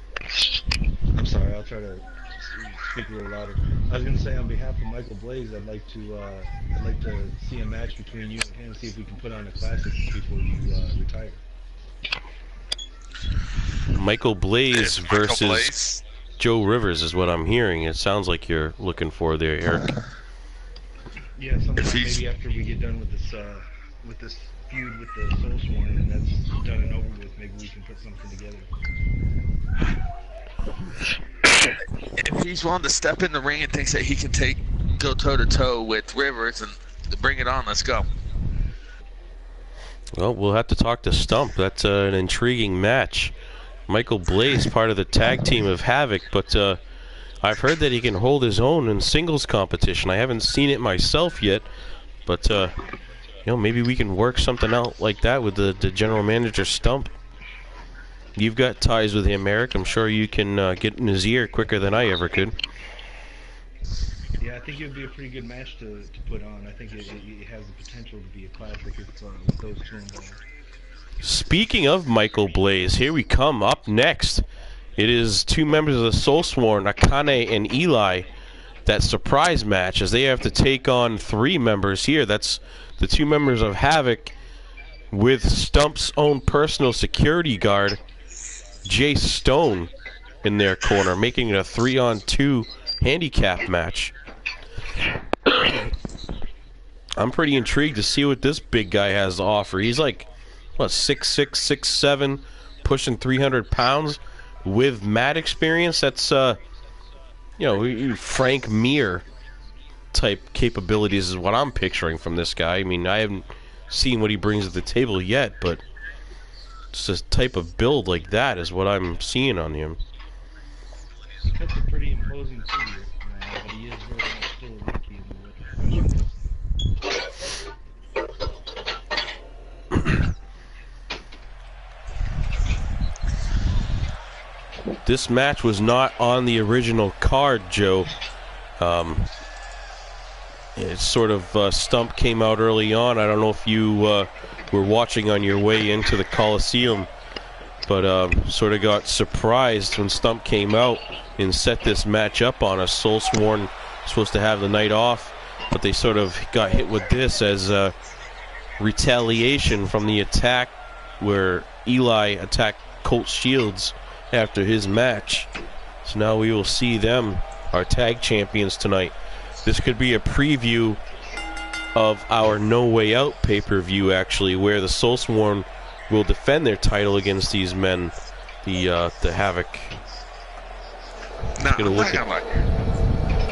I'm sorry, I'll try to speak a little louder. I was going to say, on behalf of Michael Blaze, I'd like to see a match between you and him, see if we can put on a classic before you retire. Michael Blaze versus Joe Rivers is what I'm hearing. It sounds like you're looking for there, Eric. Yeah, sometime maybe after we get done with this feud with the Soul Sworn, and that's done and over with, maybe we can put something together. If he's willing to step in the ring and thinks that he can go toe-to-toe with Rivers and bring it on, let's go. Well, we'll have to talk to Stump. That's an intriguing match. Michael Blaze, part of the tag team of Havoc, but I've heard that he can hold his own in singles competition. I haven't seen it myself yet, but maybe we can work something out like that with the general manager Stump. You've got ties with him, Eric. I'm sure you can get in his ear quicker than I ever could. Yeah, I think it would be a pretty good match to put on. I think it has the potential to be a classic with those two involved. Speaking of Michael Blaze, here we come. Up next, it is two members of the Soul Sworn, Akane and Eli. That surprise match, as they have to take on three members here. That's the two members of Havoc with Stump's own personal security guard, Jay Stone, in their corner, making it a 3-on-2 handicap match. I'm pretty intrigued to see what this big guy has to offer. He's like, 6'6", 6'7", pushing 300 pounds with mat experience. That's, Frank Mir type capabilities is what I'm picturing from this guy. I mean, I haven't seen what he brings to the table yet, but just a type of build like that is what I'm seeing on him. He cuts a pretty imposing figure, but he is very much still a rookie in the professional. This match was not on the original card, Joe. It sort of Stump came out early on. I don't know if you were watching on your way into the Coliseum, but sort of got surprised when Stump came out and set this match up on us. Soulsworn supposed to have the night off, but they sort of got hit with this as retaliation from the attack where Eli attacked Colt Shields after his match. So now we will see them, our tag champions, tonight. This could be a preview of our No Way Out pay-per-view, actually, where the Soulsworn will defend their title against these men, the Havoc. No, I'm not gonna lie.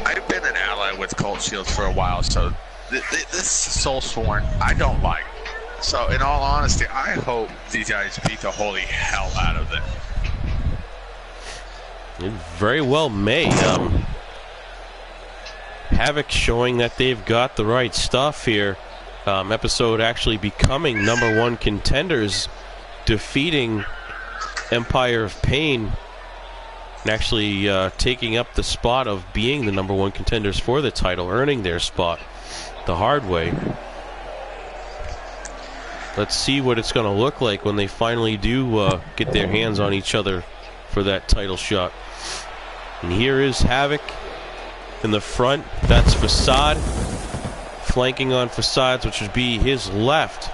I've been an ally with Colt Shields for a while, so this Soulsworn I don't like. So in all honesty, I hope these guys beat the holy hell out of them. It very well may. Havoc showing that they've got the right stuff here. Episode actually becoming #1 contenders, defeating Empire of Pain, and actually taking up the spot of being the #1 contenders for the title, earning their spot the hard way. Let's see what it's going to look like when they finally do get their hands on each other for that title shot. And here is Havoc in the front. That's Facade. Flanking on Facades, which would be his left.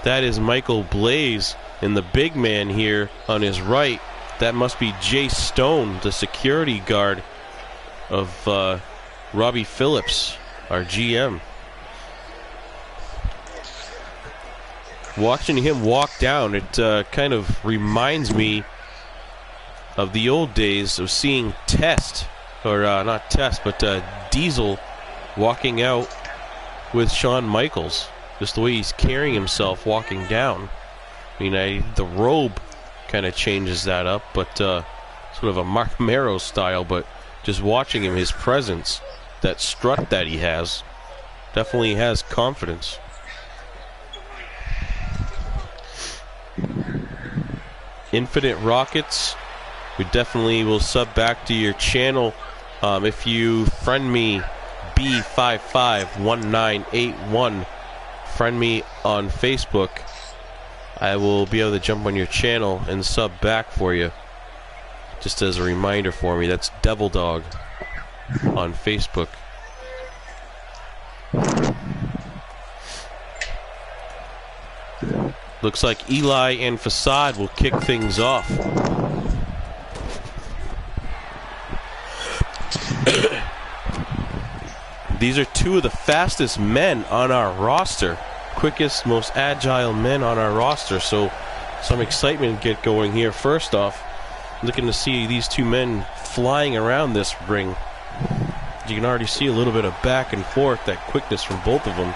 That is Michael Blaze. And the big man here on his right, that must be Jay Stone, the security guard of Robbie Phillips, our GM. Watching him walk down, it kind of reminds me of the old days of seeing Test, or not Test, but Diesel walking out with Shawn Michaels. Just the way he's carrying himself walking down. I mean, the robe kind of changes that up, but sort of a Mark Mero style, but just watching him, his presence, that strut that he has, definitely has confidence. Infinite Rockets, we definitely will sub back to your channel. If you friend me, B551981, friend me on Facebook, I will be able to jump on your channel and sub back for you. Just as a reminder for me, that's Devil Dog on Facebook. Looks like Eli and Facade will kick things off. These are two of the fastest men on our roster. Quickest, most agile men on our roster. So some excitement get going here. First off, looking to see these two men flying around this ring. You can already see a little bit of back and forth, that quickness from both of them.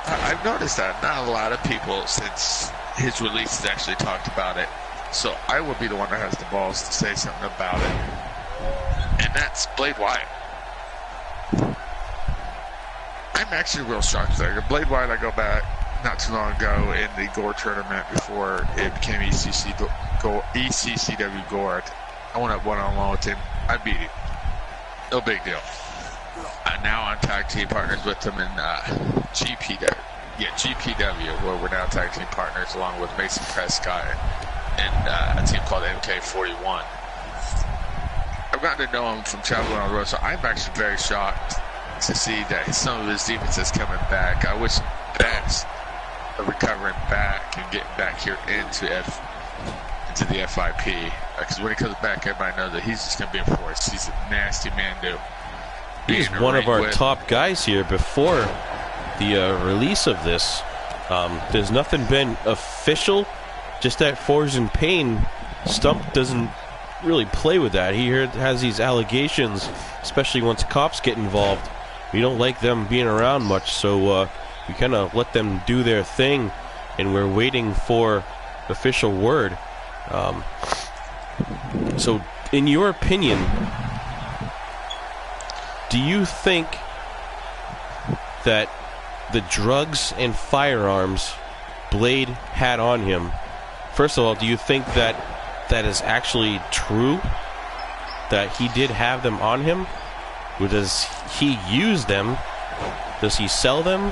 I've noticed that not a lot of people since his release has actually talked about it. So I will be the one that has the balls to say something about it. And that's Blade Wyatt. I'm actually real shocked there. Blade Wyatt, I go back not too long ago in the Gore tournament before it became ECCW Gore. I went up one-on-one with him. I beat him. No big deal. Now I'm tag team partners with him in GPW. Yeah, GPW, where we're now tag team partners along with Mason Prescott and a team called MK41. I've gotten to know him from traveling on the road, so I'm actually very shocked to see that some of his defenses coming back. I wish best of recovering back and getting back here into the FIP, because when he comes back, everybody knows that he's just going to be enforced. He's a nasty man, dude. He's one of our top guys here before the release of this. There's nothing been official just that Forged in Pain, Stump doesn't really play with that. He has these allegations, especially once cops get involved. We don't like them being around much, so we kind of let them do their thing, and we're waiting for official word. So, in your opinion, do you think that the drugs and firearms Blade had on him, first of all, do you think that that is actually true? That he did have them on him? Or does he use them? Does he sell them?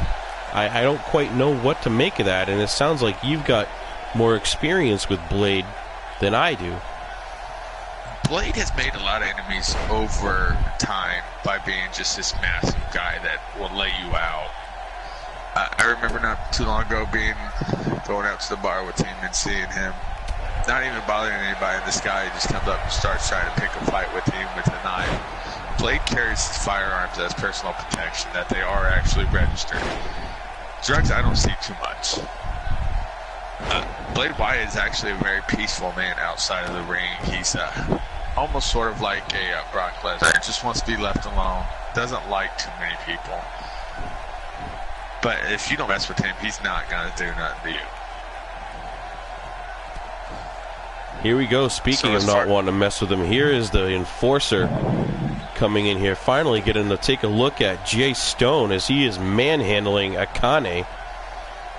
I don't quite know what to make of that, and it sounds like you've got more experience with Blade than I do. Blade has made a lot of enemies over time by being just this massive guy that will lay you out. I remember not too long ago going out to the bar with him and seeing him not even bothering anybody, and this guy just comes up and starts trying to pick a fight with him with a knife. Blade carries firearms as personal protection, that they are actually registered. Drugs, I don't see too much. Blade Wyatt is actually a very peaceful man outside of the ring. He's almost sort of like a Brock Lesnar. Just wants to be left alone. Doesn't like too many people. But if you don't mess with him, he's not going to do nothing to you. Here we go. Speaking of not wanting to mess with him, here is the enforcer coming in here, finally getting to take a look at Jay Stone as he is manhandling Akane.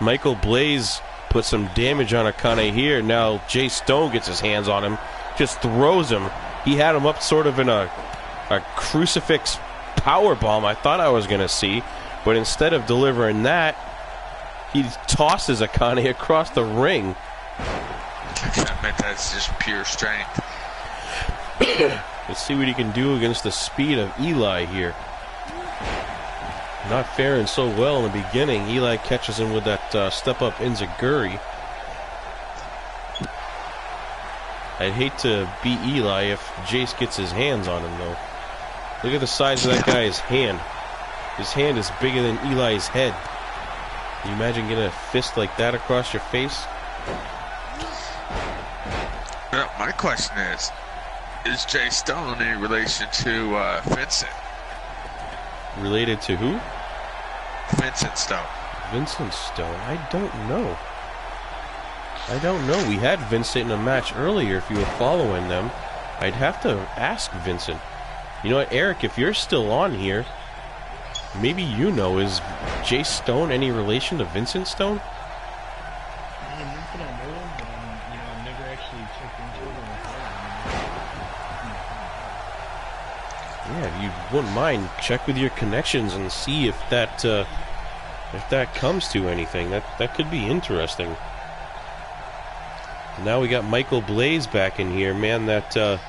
Michael Blaze put some damage on Akane here. Now Jay Stone gets his hands on him, just throws him. He had him up sort of in a crucifix power bomb I thought I was going to see, but instead of delivering that, he tosses Akane across the ring. I meant that's just pure strength. Let's see what he can do against the speed of Eli here. Not faring so well in the beginning. Eli catches him with that step-up enziguri. I'd hate to beat Eli if Jace gets his hands on him, though. Look at the size of that guy's hand. His hand is bigger than Eli's head. Can you imagine getting a fist like that across your face? Well, my question is Jay Stone in relation to Vincent? Related to who? Vincent Stone. Vincent Stone? I don't know. I don't know. We had Vincent in a match earlier, if you were following them. I'd have to ask Vincent. You know what, Eric, if you're still on here, maybe you know, is Jay Stone any relation to Vincent Stone? Yeah, if you wouldn't mind, check with your connections and see if that comes to anything. That could be interesting. Now we got Michael Blaze back in here, man. That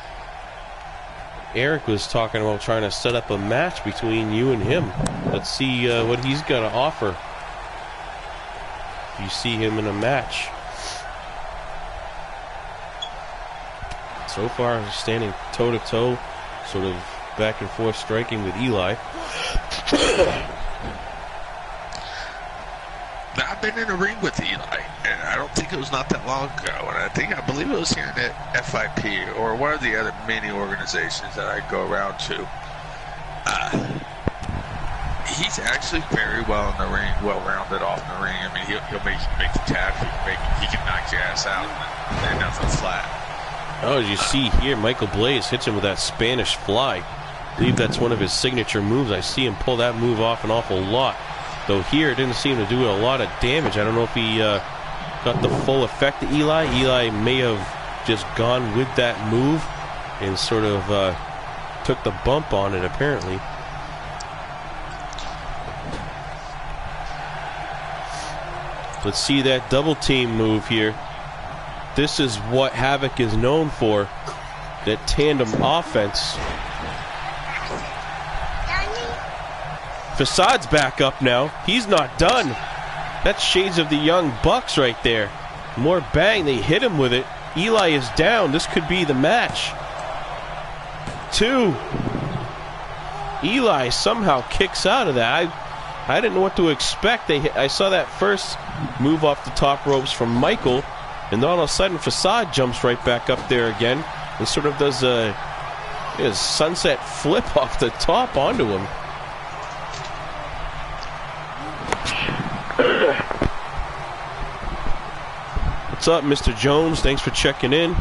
Eric was talking about trying to set up a match between you and him. Let's see what he's got to offer. If you see him in a match. So far, standing toe to toe, sort of back and forth striking with Eli. I've been in a ring with Eli, and I don't think it was not that long ago, and I believe it was here at FIP or one of the other many organizations that I go around to. He's actually very well in the ring, well-rounded off the ring. I mean, he'll make the tap, he can knock your ass out, and nothing flat. Oh, as you see here, Michael Blaze hits him with that Spanish fly. I believe that's one of his signature moves. I see him pull that move off an awful lot. Though here, it didn't seem to do a lot of damage. I don't know if he got the full effect of Eli. Eli may have just gone with that move and sort of took the bump on it, apparently. Let's see that double team move here. This is what Havoc is known for, that tandem offense. Facade's back up now. He's not done. That's shades of the Young Bucks right there. More bang. They hit him with it. Eli is down. This could be the match. 2. Eli somehow kicks out of that. I didn't know what to expect. I saw that first move off the top ropes from Michael. And then all of a sudden, Facade jumps right back up there again and sort of does a sunset flip off the top onto him. What's up, Mr. Jones? Thanks for checking in.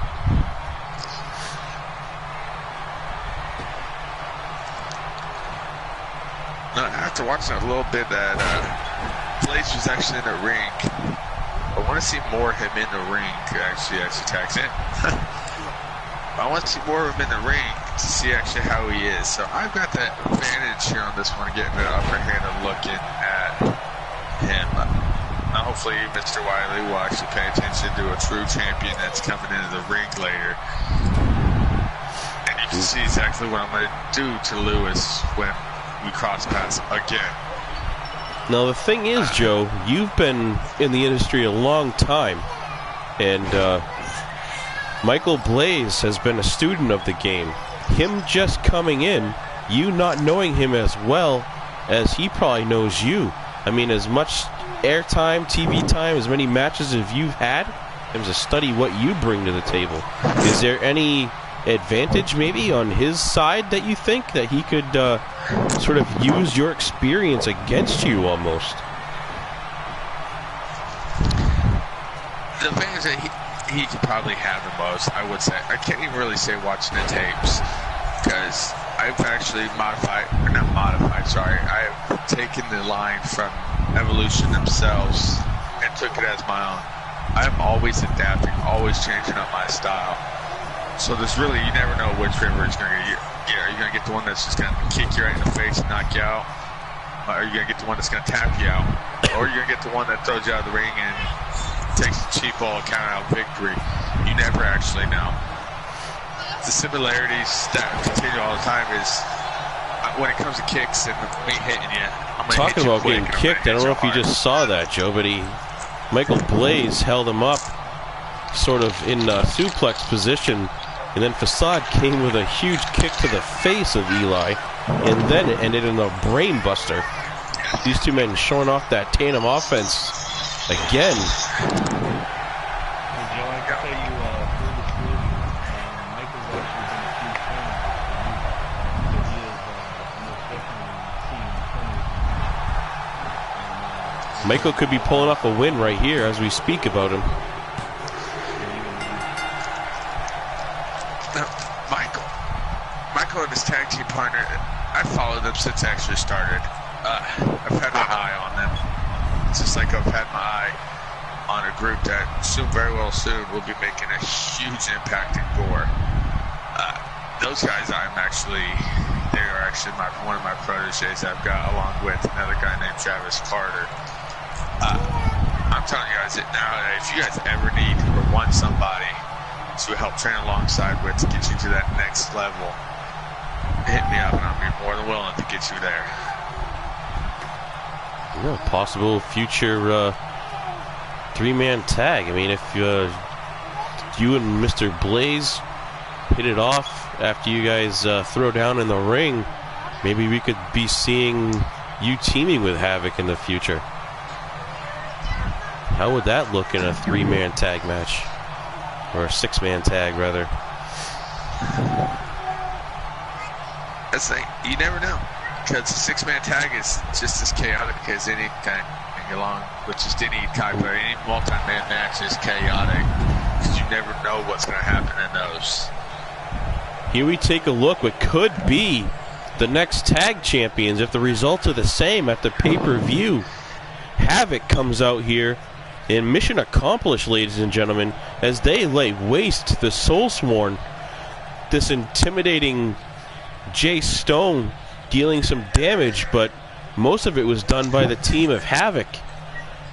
After watching a little bit that Blaze was actually in the ring, I want to see more of him in the ring actually as he tags in. I want to see more of him in the ring to see actually how he is. So I've got that advantage here on this one, getting the upper hand and looking at him. Now hopefully Mr. Wiley will actually pay attention to a true champion that's coming into the ring later. And you can see exactly what I'm going to do to Lewis when we cross paths again. Now the thing is, Joe, you've been in the industry a long time, and Michael Blaze has been a student of the game. Him just coming in, you not knowing him as well as he probably knows you. I mean, as much airtime, TV time, as many matches as you've had, him to study what you bring to the table. Is there any advantage maybe on his side that you think that he could sort of use your experience against you almost? The advantage that he could probably have the most, I would say, I can't even really say watching the tapes, because I've actually I have taken the line from Evolution themselves and took it as my own. I'm always adapting, always changing up my style. So there's really, you never know which river is going to get. Are you going to get the one that's just going to kick you right in the face and knock you out? Or are you going to get the one that's going to tap you out? Or are you going to get the one that throws you out of the ring and takes a cheap ball count out victory? You never actually know. The similarities that continue all the time is when it comes to kicks and me hitting you. I'm talking about getting kicked, I don't know if you hard. just saw that, Joe, but Michael Blaze held him up sort of in suplex position, and then Facade came with a huge kick to the face of Eli, and then it ended in a brain buster. These two men showing off that tandem offense again. Hey, Joe, I can tell you, full disclosure, Michael's actually been a huge fan of this for me. So he is most definitely seeing some of Michael could be pulling off a win right here as we speak about him. Michael and his tag team partner, I followed them since I actually started. I've had my eye on them. It's just like I've had my eye on a group that very soon will be making a huge impact in Gore. Those guys they are actually one of my proteges I've got, along with another guy named Travis Carter. I'm telling you guys that now, if you guys ever need or want somebody to help train alongside with to get you to that next level, hit me up and I'll be more than willing to get you there. Possible future three-man tag. I mean, if you and Mr. Blaze hit it off after you guys throw down in the ring, maybe we could be seeing you teaming with Havoc in the future. How would that look in a three-man tag match? Or a six-man tag, rather. That's like, you never know. Because a six-man tag is just as chaotic as any kind along with just any type of any multi-man match is chaotic. Because you never know what's going to happen in those. Here we take a look what could be the next tag champions if the results are the same at the pay-per-view. Havoc comes out here. And mission accomplished, ladies and gentlemen, as they lay waste to the Soulsworn. This intimidating Jay Stone dealing some damage, but most of it was done by the team of Havoc.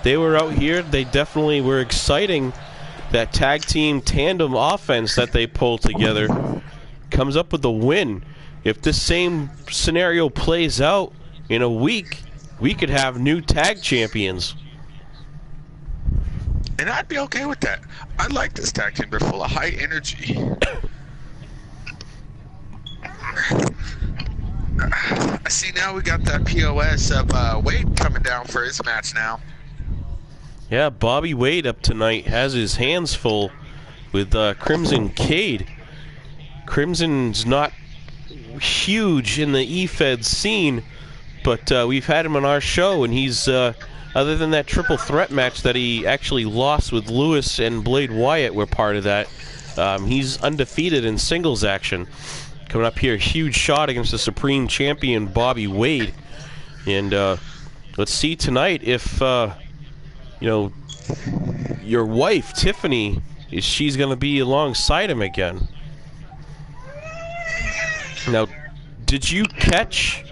They were out here. They definitely were exciting. That tag team tandem offense that they pulled together comes up with the win. If this same scenario plays out in a week, we could have new tag champions. And I'd be okay with that. I like this tag team. They're full of high energy. I see now we got that POS of Wade coming down for his match now. Yeah, Bobby Wade up tonight has his hands full with Crimson Cade. Crimson's not huge in the E-Fed scene, but we've had him on our show, and he's, other than that triple threat match that he actually lost with Lewis and Blade Wyatt were part of that, he's undefeated in singles action. Coming up here, a huge shot against the Supreme Champion Bobby Wade. And let's see tonight if, you know, your wife, Tiffany, is she's going to be alongside him again. Now, did you catch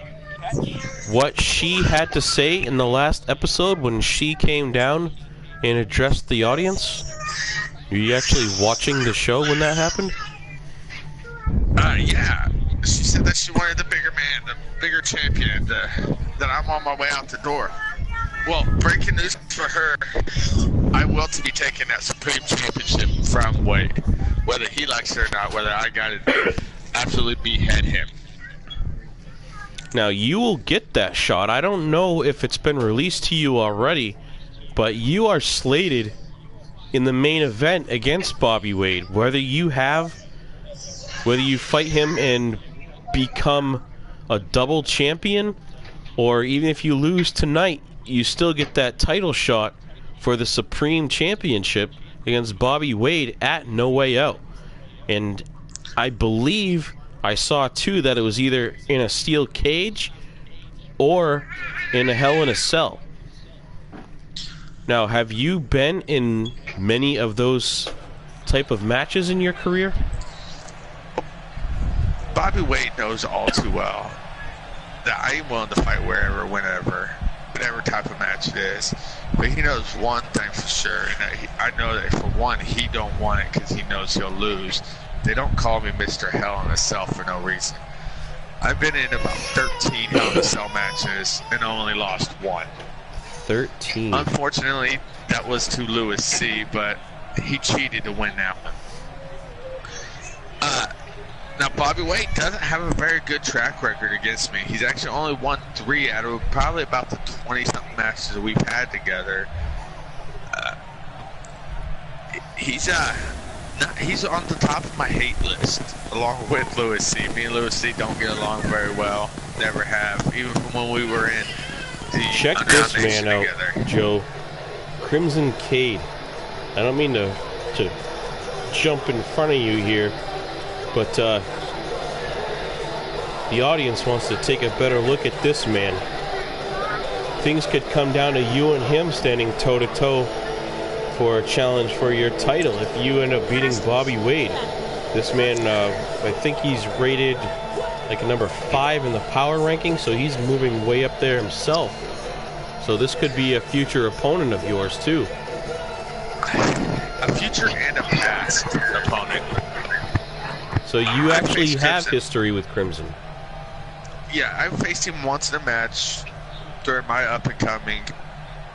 what she had to say in the last episode when she came down and addressed the audience? Were you actually watching the show when that happened? Yeah. She said that she wanted the bigger man, the bigger champion, that I'm on my way out the door. Well, breaking news for her, I will to be taking that Supreme Championship from Wade. Whether he likes it or not, whether I got to absolutely behead him. Now, you will get that shot. I don't know if it's been released to you already, but you are slated in the main event against Bobby Wade. Whether you fight him and become a double champion, or even if you lose tonight, you still get that title shot for the Supreme Championship against Bobby Wade at No Way Out. And I believe I saw too that it was either in a steel cage or in a Hell in a Cell. Now, have you been in many of those type of matches in your career? Bobby Wade knows all too well that I am willing to fight wherever, whenever, whatever type of match it is. But he knows one thing for sure, and I know that for one, he don't want it because he knows he'll lose. They don't call me Mr. Hell in a Cell for no reason. I've been in about 13 Hell in a Cell matches and only lost one. 13. Unfortunately, that was to Lewis C., but he cheated to win that one. Now, Bobby Wade doesn't have a very good track record against me. He's actually only won 3 out of probably about the 20-something matches that we've had together. He's on the top of my hate list, along with Lewis C. Me and Lewis C. don't get along very well. Never have, even from when we were in the Check this man out, together. Joe. Crimson Cade. I don't mean to jump in front of you here, but the audience wants to take a better look at this man. Things could come down to you and him standing toe-to-toe for a challenge for your title if you end up beating Bobby Wade. This man, I think he's rated like a number 5 in the power ranking, so he's moving way up there himself. So this could be a future opponent of yours too. A future and a past opponent. So you actually have history with Crimson. Yeah, I faced him once in a match during my up-and-coming.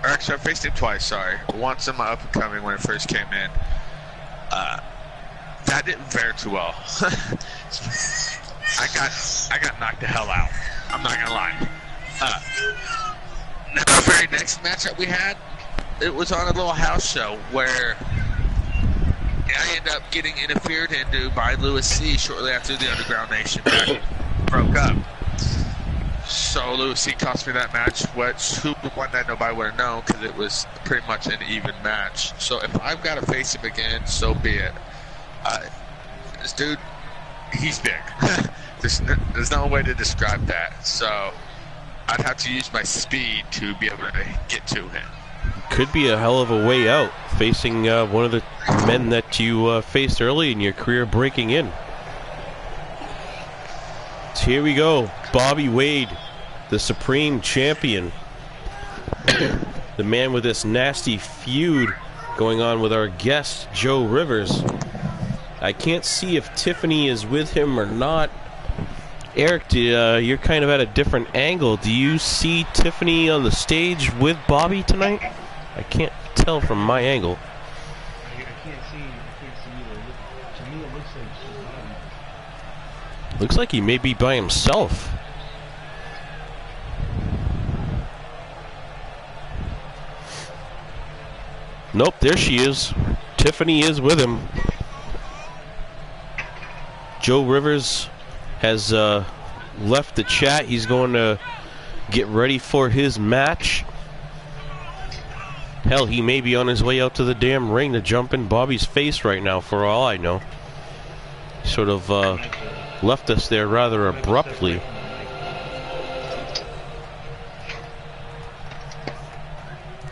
Or actually, I faced him twice, sorry. Once in my up-and-coming when it first came in. That didn't fare too well. I got knocked the hell out. I'm not gonna lie. The very next match that we had, it was on a little house show where I ended up getting interfered into by Lewis C. shortly after the Underground Nation broke up. So Lewis C. cost me that match, which who won that nobody would have known because it was pretty much an even match. So if I've got to face him again, so be it. This dude, he's big. There's no way to describe that. So I'd have to use my speed to be able to get to him. Could be a hell of a way out, facing one of the men that you faced early in your career breaking in. So here we go. Bobby Wade, the Supreme Champion. The man with this nasty feud going on with our guest, Joe Rivers. I can't see if Tiffany is with him or not. Eric, you're kind of at a different angle. Do you see Tiffany on the stage with Bobby tonight? I can't tell from my angle. I can't see either. To me, it looks like it's just Bobby. Looks like he may be by himself. Nope, there she is. Tiffany is with him. Joe Rivers has left the chat. He's going to get ready for his match. Hell, he may be on his way out to the damn ring to jump in Bobby's face right now, for all I know. Sort of left us there rather abruptly.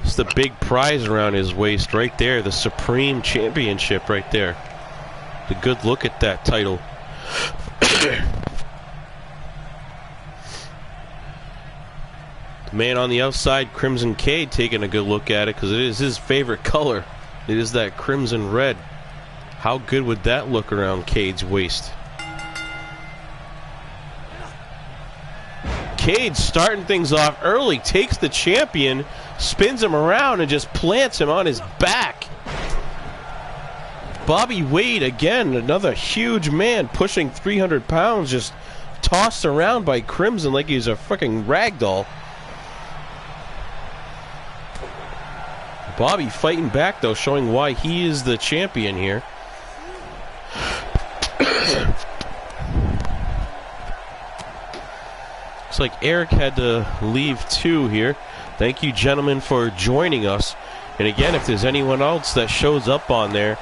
It's the big prize around his waist right there, the Supreme Championship right there. The good look at that title. The man on the outside, Crimson Cade, taking a good look at it because it is his favorite color. It is that crimson red. How good would that look around Cade's waist? Cade starting things off early, takes the champion, spins him around, and just plants him on his back. Bobby Wade, again, another huge man, pushing 300 pounds, just tossed around by Crimson like he's a freaking ragdoll. Bobby fighting back, though, showing why he is the champion here. Looks like Eric had to leave too here. Thank you, gentlemen, for joining us. And again, if there's anyone else that shows up on there,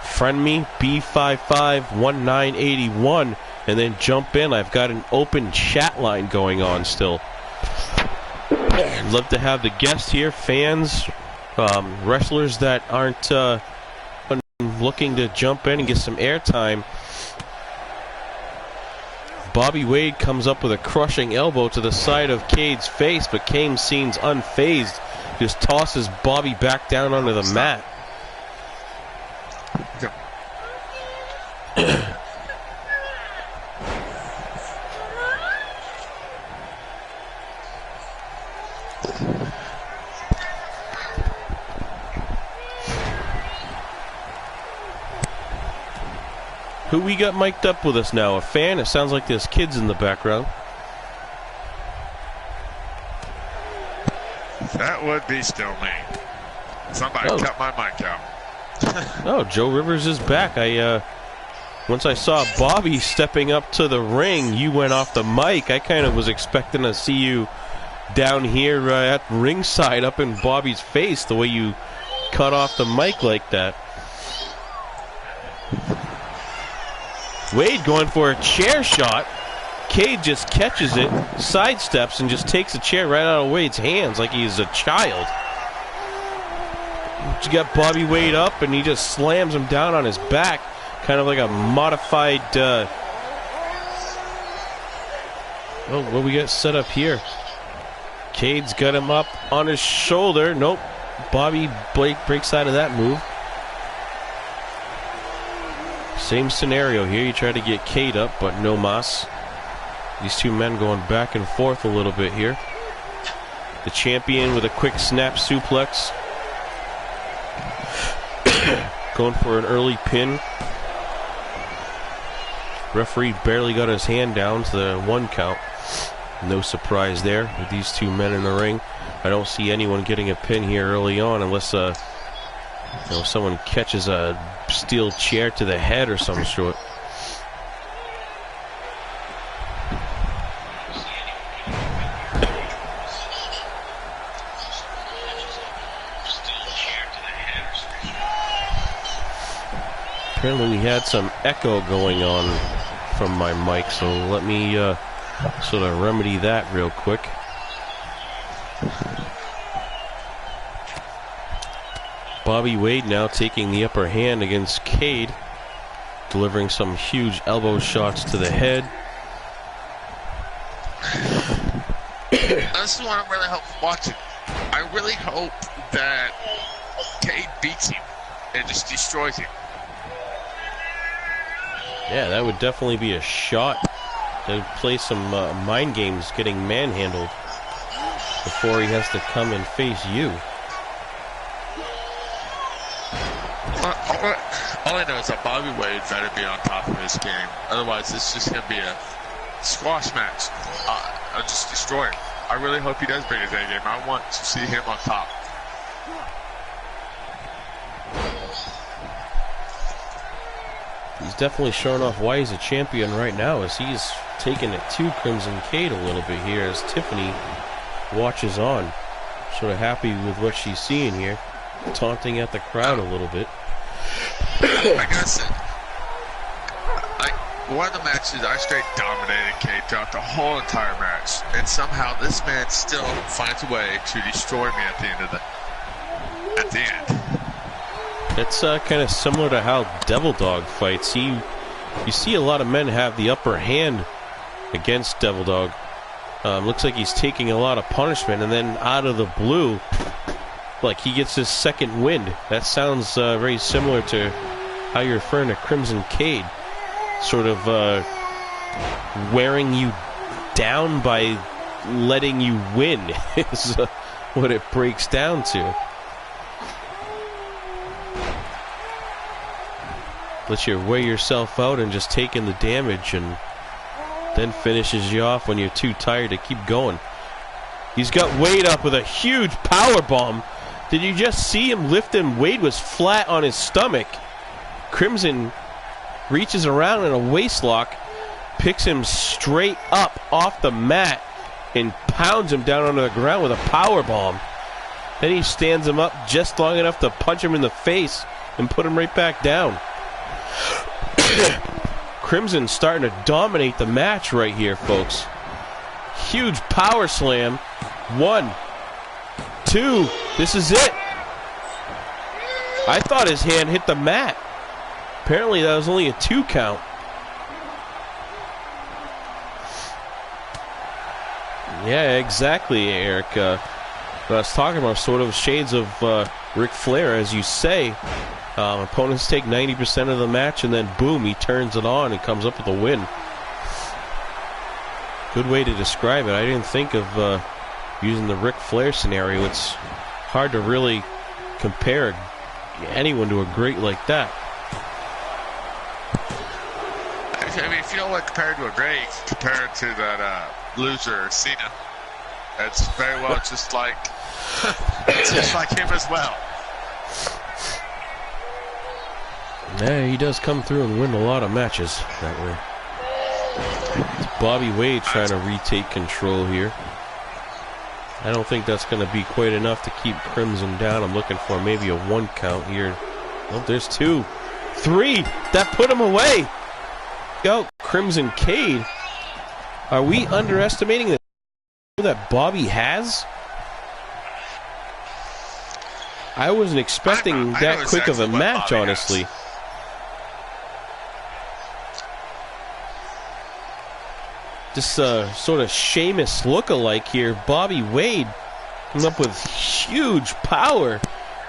friend me, B551981, and then jump in. I've got an open chat line going on still. I'd love to have the guests here, fans, wrestlers that aren't looking to jump in and get some airtime. Bobby Wade comes up with a crushing elbow to the side of Cade's face, but Cade seems unfazed. Just tosses Bobby back down onto the mat. Who we got mic'd up with us now? A fan? It sounds like there's kids in the background. That would be still me. Somebody cut my mic out. Oh, Joe Rivers is back. Once I saw Bobby stepping up to the ring, you went off the mic. I kind of was expecting to see you down here at ringside up in Bobby's face, the way you cut off the mic like that. Wade going for a chair shot. Cade just catches it, sidesteps, and just takes the chair right out of Wade's hands like he's a child. You got Bobby Wade up, and he just slams him down on his back, kind of like a modified... Oh, what we got set up here? Cade's got him up on his shoulder. Nope. Bobby breaks out of that move. Same scenario here. You try to get Cade up, but no mas. These two men going back and forth a little bit here. The champion with a quick snap suplex. Going for an early pin. Referee barely got his hand down to the 1 count. No surprise there with these two men in the ring. I don't see anyone getting a pin here early on unless someone catches a steel chair to the head or some sort. Apparently we had some echo going on from my mic, so let me sort of remedy that real quick. Bobby Wade now taking the upper hand against Cade, delivering some huge elbow shots to the head. This is what I'm really watching. I really hope that Cade beats him and just destroys him. Yeah, that would definitely be a shot. To play some mind games getting manhandled before he has to come and face you. All I know is that Bobby Wade better be on top of his game. Otherwise, it's just going to be a squash match. I'll just destroy him. I really hope he does bring his A game. I want to see him on top. He's definitely showing off why he's a champion right now, as he's taking it to Crimson Cade a little bit here, as Tiffany watches on. Sort of happy with what she's seeing here, taunting at the crowd a little bit. I gotta say, one of the matches I straight dominated Cade throughout the whole entire match, and somehow this man still finds a way to destroy me at the end. It's kind of similar to how Devil Dog fights. You see a lot of men have the upper hand against Devil Dog. Looks like he's taking a lot of punishment, and then out of the blue, like he gets his second wind. That sounds very similar to how you're referring to Crimson Cade. Sort of wearing you down by letting you win is what it breaks down to. Let you wear yourself out and just take in the damage, and then finishes you off when you're too tired to keep going. He's got Wade up with a huge power bomb. Did you just see him lift him? Wade was flat on his stomach. Crimson reaches around in a waist lock, picks him straight up off the mat, and pounds him down onto the ground with a power bomb. Then he stands him up just long enough to punch him in the face and put him right back down. Crimson starting to dominate the match right here, folks. Huge power slam. 1, 2. This is it. I thought his hand hit the mat. Apparently that was only a 2 count. Yeah, exactly, Eric. What I was talking about, sort of shades of Ric Flair, as you say. Opponents take 90% of the match, and then boom, he turns it on and comes up with a win. Good way to describe it. I didn't think of using the Ric Flair scenario. It's hard to really compare anyone to a great like that. I mean, if you don't want to compare it to a great, compare it to that loser, Cena. That's very well just like him as well. Yeah, he does come through and win a lot of matches that way. It's Bobby Wade trying to retake control here. I don't think that's going to be quite enough to keep Crimson down. I'm looking for maybe a 1 count here. Oh, there's 2. 3! That put him away! Go, Crimson Cade. Are we underestimating the that Bobby has? I wasn't expecting that quick of a match, honestly. This sort of Sheamus look-alike here. Bobby Wade comes up with huge power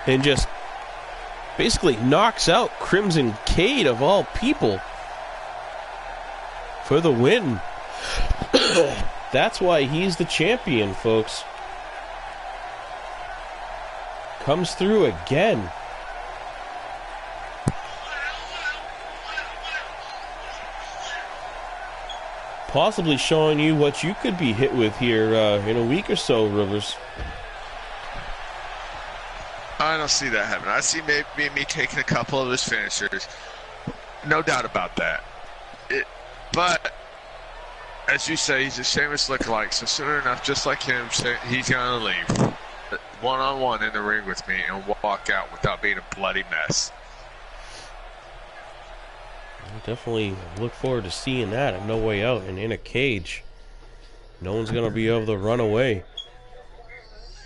and just basically knocks out Crimson Cade of all people for the win. That's why he's the champion, folks. Comes through again. Possibly showing you what you could be hit with here in a week or so, Rivers. I don't see that happening. I see maybe me taking a couple of his finishers. No doubt about that. But, as you say, he's a Sheamus lookalike, so sooner enough, just like him, he's going to leave one-on-one in the ring with me and walk out without being a bloody mess. I definitely look forward to seeing that at No Way Out and in a cage. No one's going to be able to run away.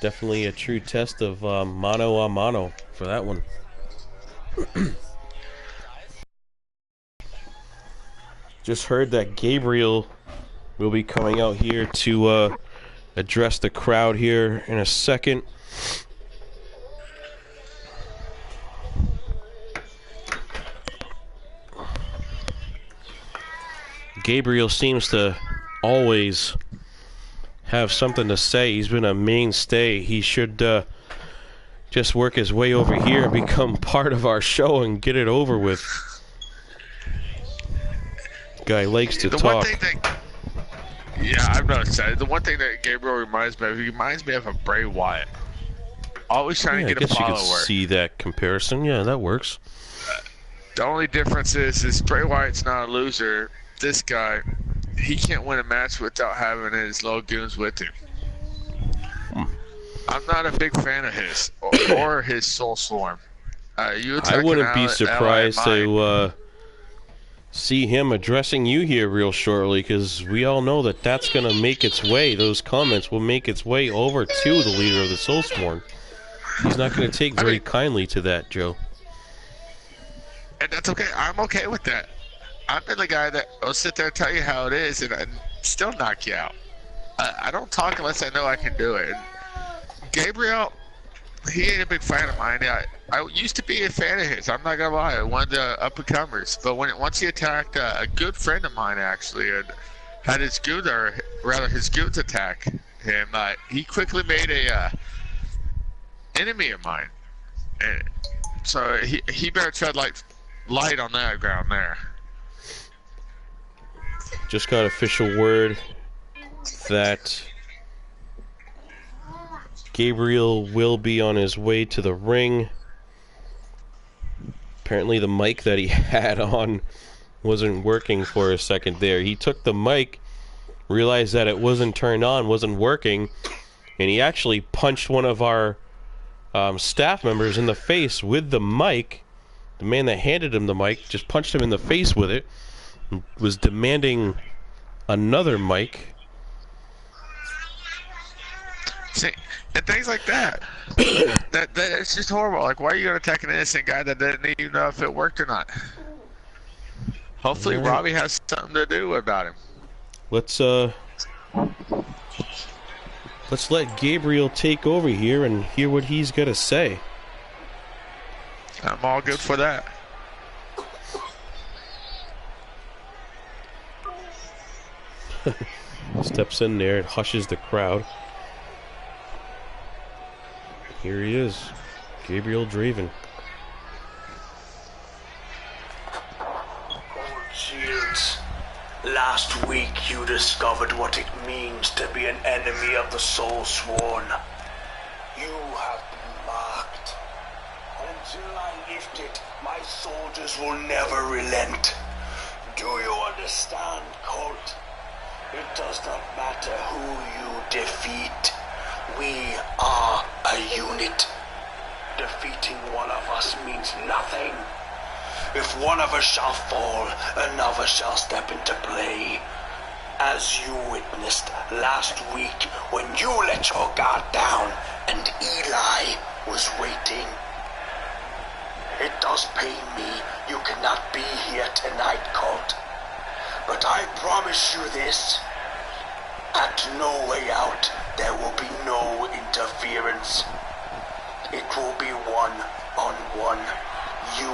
Definitely a true test of mano a mano for that one. Just heard that Gabriel will be coming out here to address the crowd here in a second. Gabriel seems to always have something to say. He's been a mainstay. He should just work his way over here and become part of our show and get it over with. Guy likes to talk. One thing that, yeah, I've noticed that. The one thing that Gabriel reminds me of, he reminds me of a Bray Wyatt. Always trying to get a follower. I guess you could see that comparison. Yeah, that works. The only difference is Bray Wyatt's not a loser. This guy, he can't win a match without having his little goons with him. I'm not a big fan of his or his Soul Swarm. I wouldn't be surprised to see him addressing you here real shortly, because we all know that that's going to make its way, those comments will make its way over to the leader of the Soul Swarm. He's not going to take very kindly to that, Joe. And that's okay. I'm okay with that. I've been the guy that will sit there and tell you how it is and still knock you out. I don't talk unless I know I can do it. And Gabriel, he ain't a big fan of mine. I used to be a fan of his. I'm not gonna lie. One of the up-and-comers. But once he attacked a good friend of mine, actually, and had his goons attack him, he quickly made a enemy of mine. And so he better tread light on that ground there. Just got official word that Gabriel will be on his way to the ring. Apparently the mic that he had on wasn't working for a second there. He took the mic, realized that it wasn't turned on, wasn't working, and he actually punched one of our staff members in the face with the mic. The man that handed him the mic just punched him in the face with it, and was demanding another mic. See, and things like that. that it's just horrible. Like, why are you going to attack an innocent guy that doesn't even know if it worked or not? Hopefully, Robbie has something to do about him. Let's let Gabriel take over here and hear what he's got to say. I'm all good for that. Steps in there and hushes the crowd. Here he is, Gabriel Draven. Old Shields, last week you discovered what it means to be an enemy of the Soul Sworn. You have been marked. Until I lift it, my soldiers will never relent. Do you understand, Colt? It does not matter who you defeat. We are a unit. Defeating one of us means nothing. If one of us shall fall, another shall step into play. As you witnessed last week when you let your guard down and Eli was waiting. It does pain me you cannot be here tonight, Colt. But I promise you this. At No Way Out, there will be no interference. It will be one-on-one. You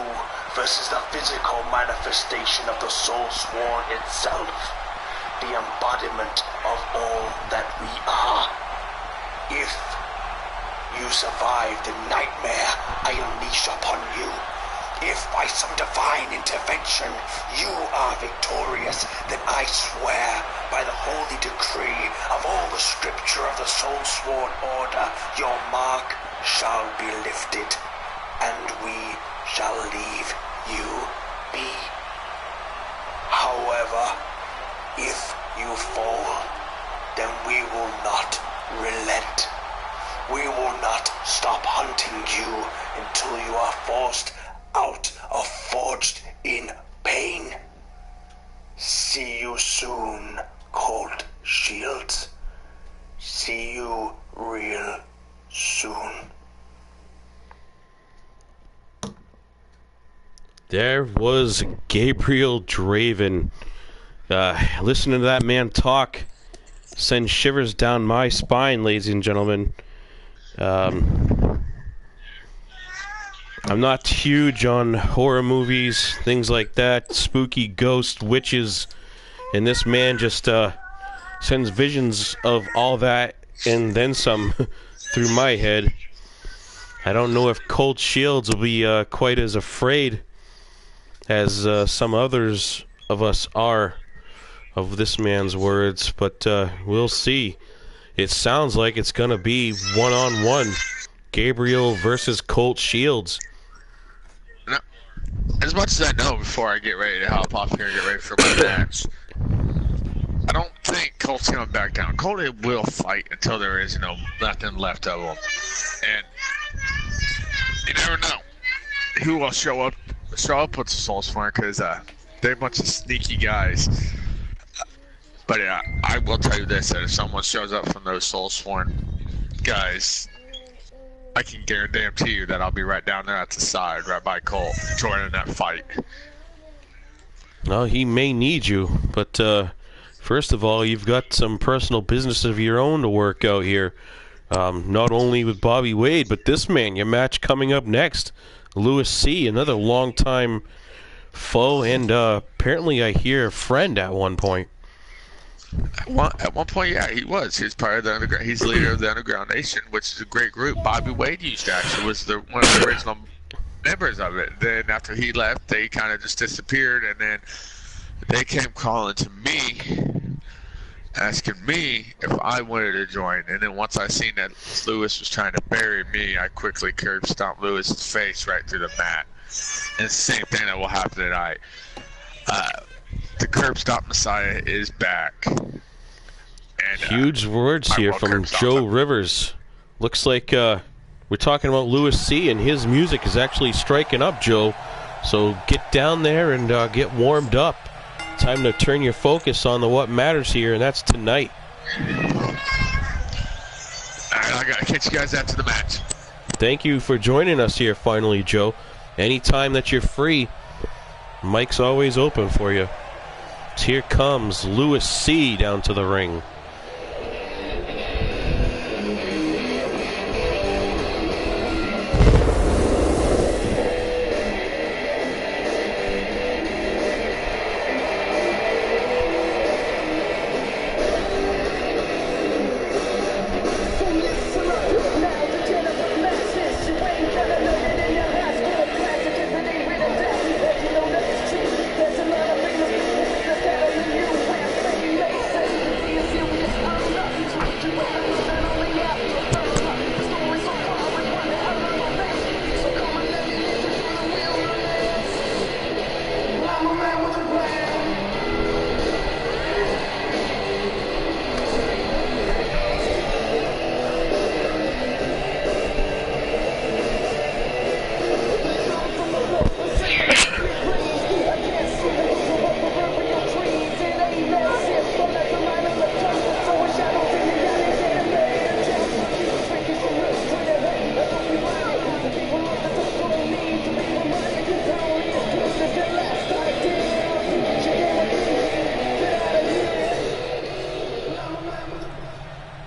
versus the physical manifestation of the Soul Sworn itself. The embodiment of all that we are. If you survive the nightmare I unleash upon you, if by some divine intervention you are victorious, then I swear by the holy decree of all the scripture of the Soul Sworn Order, your mark shall be lifted, and we shall leave you be. However, if you fall, then we will not relent. We will not stop hunting you until you are forced out of Forged in Pain. See you soon, Cold Shields. See you real soon. There was Gabriel Draven. Listening to that man talk sends shivers down my spine, ladies and gentlemen. I'm not huge on horror movies, things like that, spooky ghosts, witches, and this man just sends visions of all that and then some through my head. I don't know if Cold Shields will be quite as afraid as some others of us are of this man's words, but we'll see. It sounds like it's going to be one-on-one. Gabriel versus Colt Shields. as much as I know before I get ready to hop off here and get ready for my match, I don't think Colt's gonna back down. Colt will fight until there is nothing left of him, and you never know who will show up with the Soulsworn, because they're a bunch of sneaky guys. But yeah, I will tell you this: that if someone shows up from those Soulsworn guys, I can guarantee you that I'll be right down there at the side, right by Colt, joining that fight. Well, he may need you, but first of all, you've got some personal business of your own to work out here. Not only with Bobby Wade, but this man, your match coming up next, Lewis C., another longtime foe, and apparently I hear a friend at one point. At one point, yeah, he was. He's part of the underground. He's leader of the Underground Nation, which is a great group. Bobby Wade used to actually was one of the original members of it. Then after he left, they kind of just disappeared, and then they came calling to me, asking me if I wanted to join. And then once I seen that Lewis was trying to bury me, I quickly curb stomped Lewis's face right through the mat. And it's the same thing that will happen tonight. The curb stomp Messiah is back. And, huge words here from Joe Rivers. Looks like we're talking about Lewis C., and his music is actually striking up, Joe. So get down there and get warmed up. Time to turn your focus on what matters here, and that's tonight. All right, I gotta catch you guys after the match. Thank you for joining us here finally, Joe. Anytime that you're free, mic's always open for you. Here comes Lewis C. down to the ring.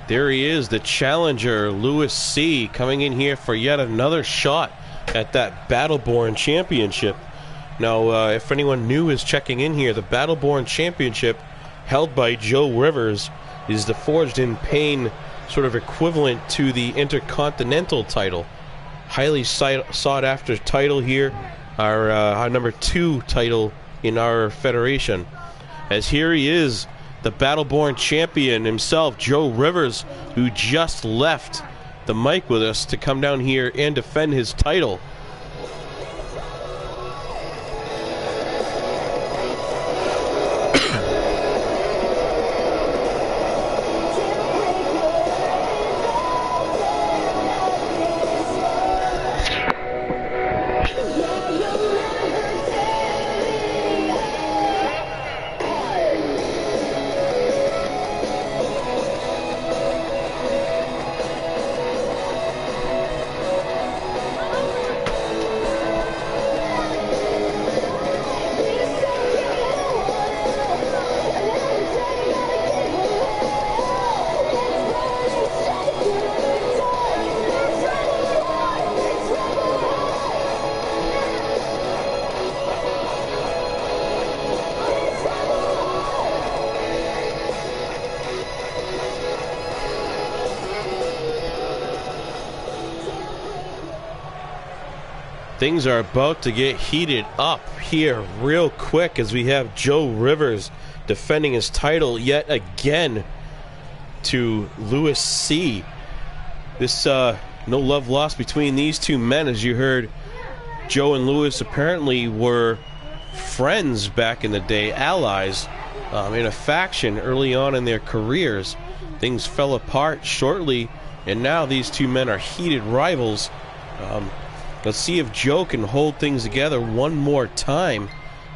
There he is, the challenger, Lewis C., coming in here for yet another shot at that Battleborn Championship. Now, if anyone new is checking in here, the Battleborn Championship, held by Joe Rivers, is the Forged in Pain sort of equivalent to the Intercontinental title. Highly sought-after title here, our number 2 title in our federation. As here he is, the Battleborn champion himself, Joe Rivers, who just left the mic with us to come down here and defend his title. Things are about to get heated up here real quick as we have Joe Rivers defending his title yet again to Lewis C. This no love lost between these two men, as you heard Joe and Lewis apparently were friends back in the day, allies, in a faction early on in their careers. Things fell apart shortly, and now these two men are heated rivals. Let's see if Joe can hold things together one more time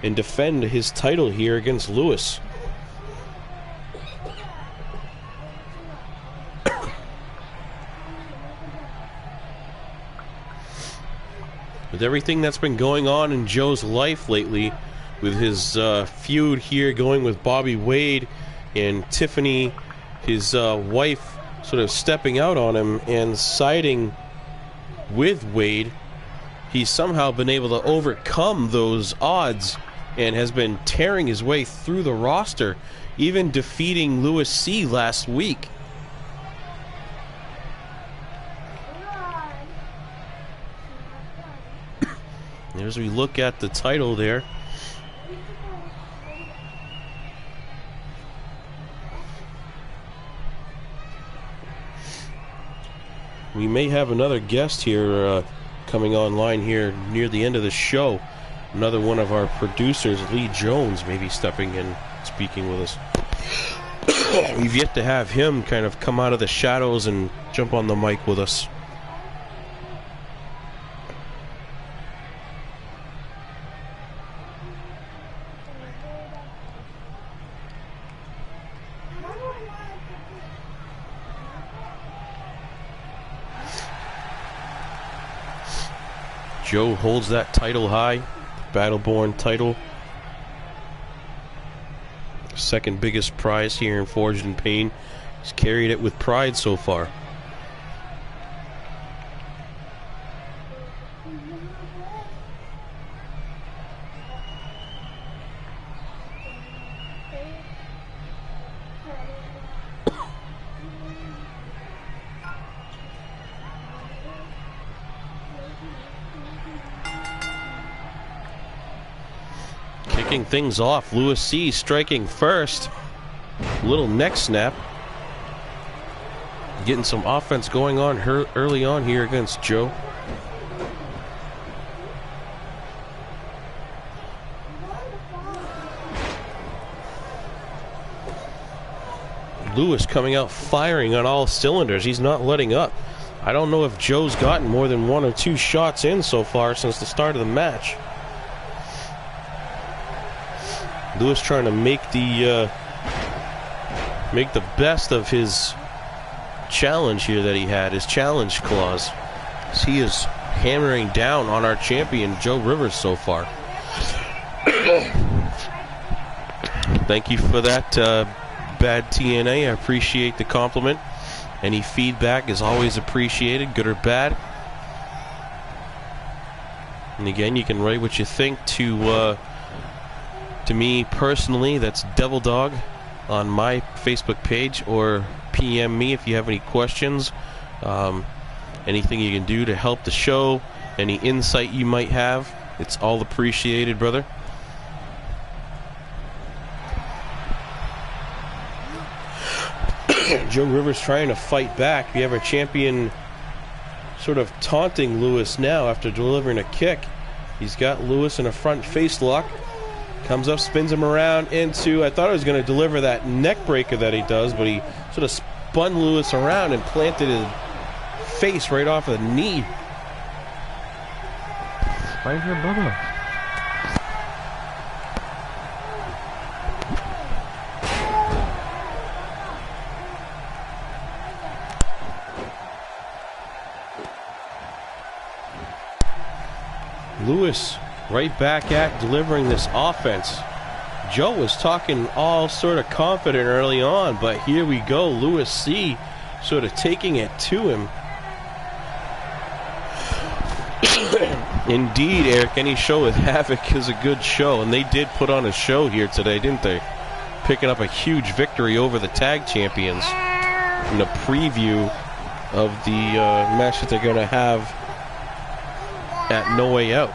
and defend his title here against Lewis. With everything that's been going on in Joe's life lately, with his feud here going with Bobby Wade and Tiffany, his wife, sort of stepping out on him and siding with Wade, he's somehow been able to overcome those odds and has been tearing his way through the roster, even defeating Louis C. last week. As we look at the title there, we may have another guest here coming online here near the end of the show. Another one of our producers, Lee Jones, may be stepping in, speaking with us. We've yet to have him kind of come out of the shadows and jump on the mic with us. Joe holds that title high, the Battleborn title. Second biggest prize here in Forged in Pain. He's carried it with pride so far. Kicking things off, Louis C. striking first. Little neck snap. Getting some offense going on early on here against Joe. Louis coming out firing on all cylinders. He's not letting up. I don't know if Joe's gotten more than 1 or 2 shots in so far since the start of the match. Louis trying to make the best of his challenge here that he had, his challenge clause. As he is hammering down on our champion, Joe Rivers, so far. Thank you for that, Bad TNA. I appreciate the compliment. Any feedback is always appreciated, good or bad. And again, you can write what you think to me personally. That's Devil Dog on my Facebook page, or PM me if you have any questions. Anything you can do to help the show, any insight you might have, it's all appreciated, brother. Joe Rivers trying to fight back. We have our champion sort of taunting Louis now after delivering a kick. He's got Louis in a front face lock. Comes up, spins him around into, I thought I was going to deliver that neck breaker that he does, but he sort of spun Louis around and planted his face right off of the knee. Right here, brother. Louis right back at delivering this offense. Joe was talking all sort of confident early on, but here we go. Louis C. sort of taking it to him. Indeed, Eric, any show with Havoc is a good show, and they did put on a show here today, didn't they? Picking up a huge victory over the tag champions in the preview of the match that they're going to have at No Way Out.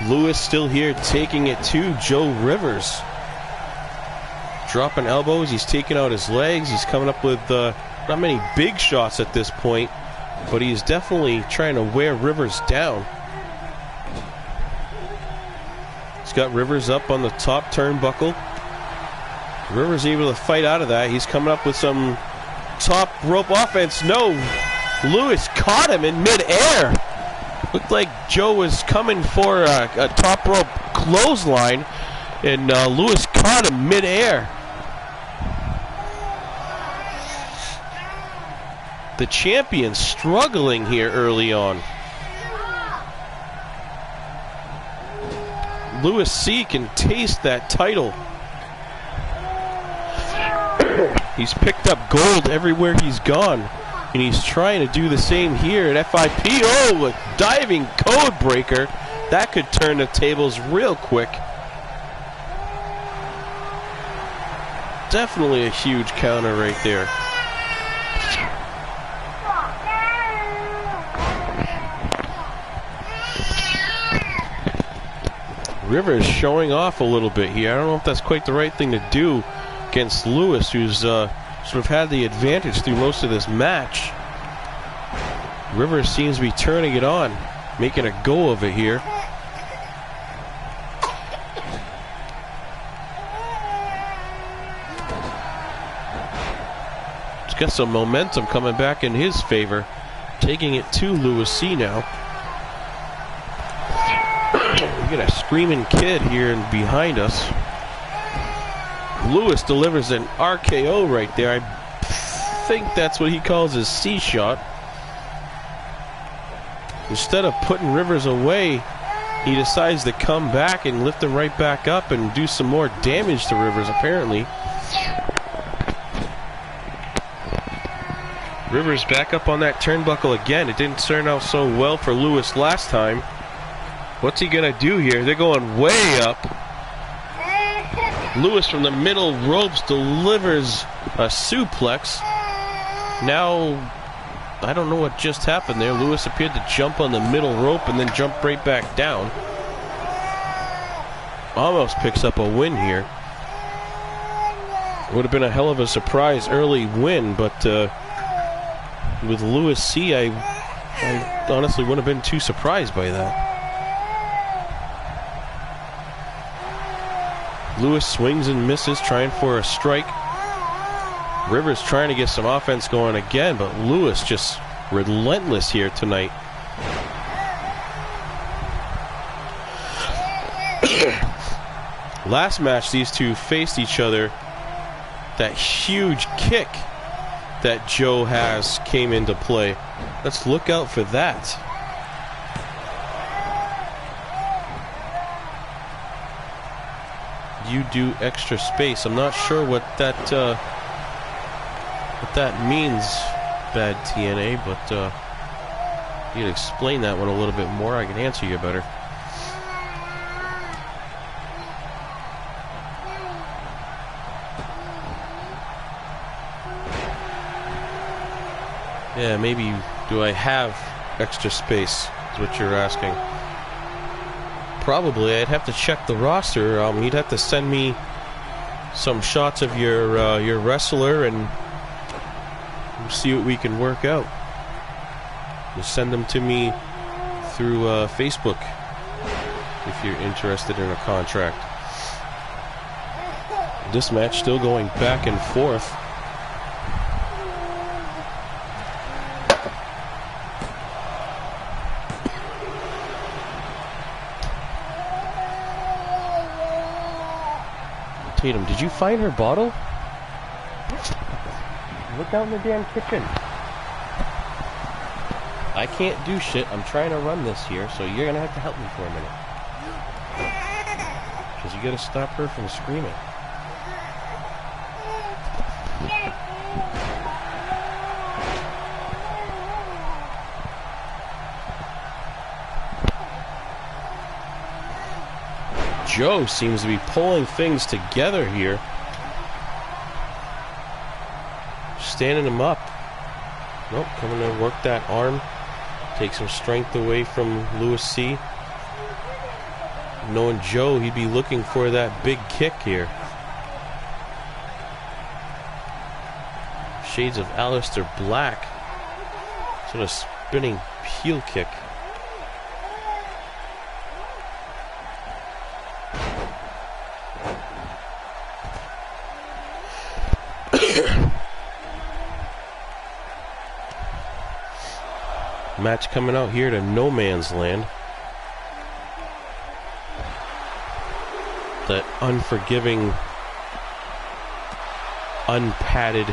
Louis still here taking it to Joe Rivers. dropping elbows. He's taking out his legs. He's coming up with not many big shots at this point, but he's definitely trying to wear Rivers down. He's got Rivers up on the top turnbuckle. Rivers able to fight out of that. He's coming up with some top rope offense. No, Lewis caught him in midair. Looked like Joe was coming for a top rope clothesline, and Lewis caught him midair. The champion struggling here early on. Lewis C can taste that title. He's picked up gold everywhere he's gone, and he's trying to do the same here at FIP. Oh, a diving code breaker. That could turn the tables real quick. Definitely a huge counter right there. Rivers showing off a little bit here. I don't know if that's quite the right thing to do against Lewis, who's sort of had the advantage through most of this match. Rivers seems to be turning it on, making a go of it here. He's got some momentum coming back in his favor, taking it to Lewis C now. We got a screaming kid here behind us. Lewis delivers an RKO right there. I think that's what he calls his C shot. Instead of putting Rivers away, he decides to come back and lift him right back up and do some more damage to Rivers, apparently. Rivers back up on that turnbuckle again. It didn't turn out so well for Lewis last time. What's he gonna do here? They're going way up. Lewis from the middle ropes delivers a suplex. Now, I don't know what just happened there. Lewis appeared to jump on the middle rope and then jump right back down. Almost picks up a win here. Would have been a hell of a surprise early win, but with Lewis C, I honestly wouldn't have been too surprised by that. Lewis swings and misses, trying for a strike. Rivers trying to get some offense going again, but Lewis just relentless here tonight. Last match, these two faced each other. That huge kick that Joe has came into play. Let's look out for that. You do extra space. I'm not sure what that means, Bad TNA, but you can explain that one a little bit more. I can answer you better. Yeah, maybe do I have extra space is what you're asking. Probably. I'd have to check the roster. You'd have to send me some shots of your wrestler and see what we can work out. Just send them to me through Facebook if you're interested in a contract. This match still going back and forth. Tatum, did you find her bottle? Look out in the damn kitchen. I can't do shit. I'm trying to run this here, so you're gonna have to help me for a minute. Because you gotta stop her from screaming. Joe seems to be pulling things together here. Standing him up. Nope, coming to work that arm. Take some strength away from Lewis C. Knowing Joe, he'd be looking for that big kick here. shades of Aleister Black. Sort of spinning heel kick. Match coming out here to no man's land. That unforgiving, unpadded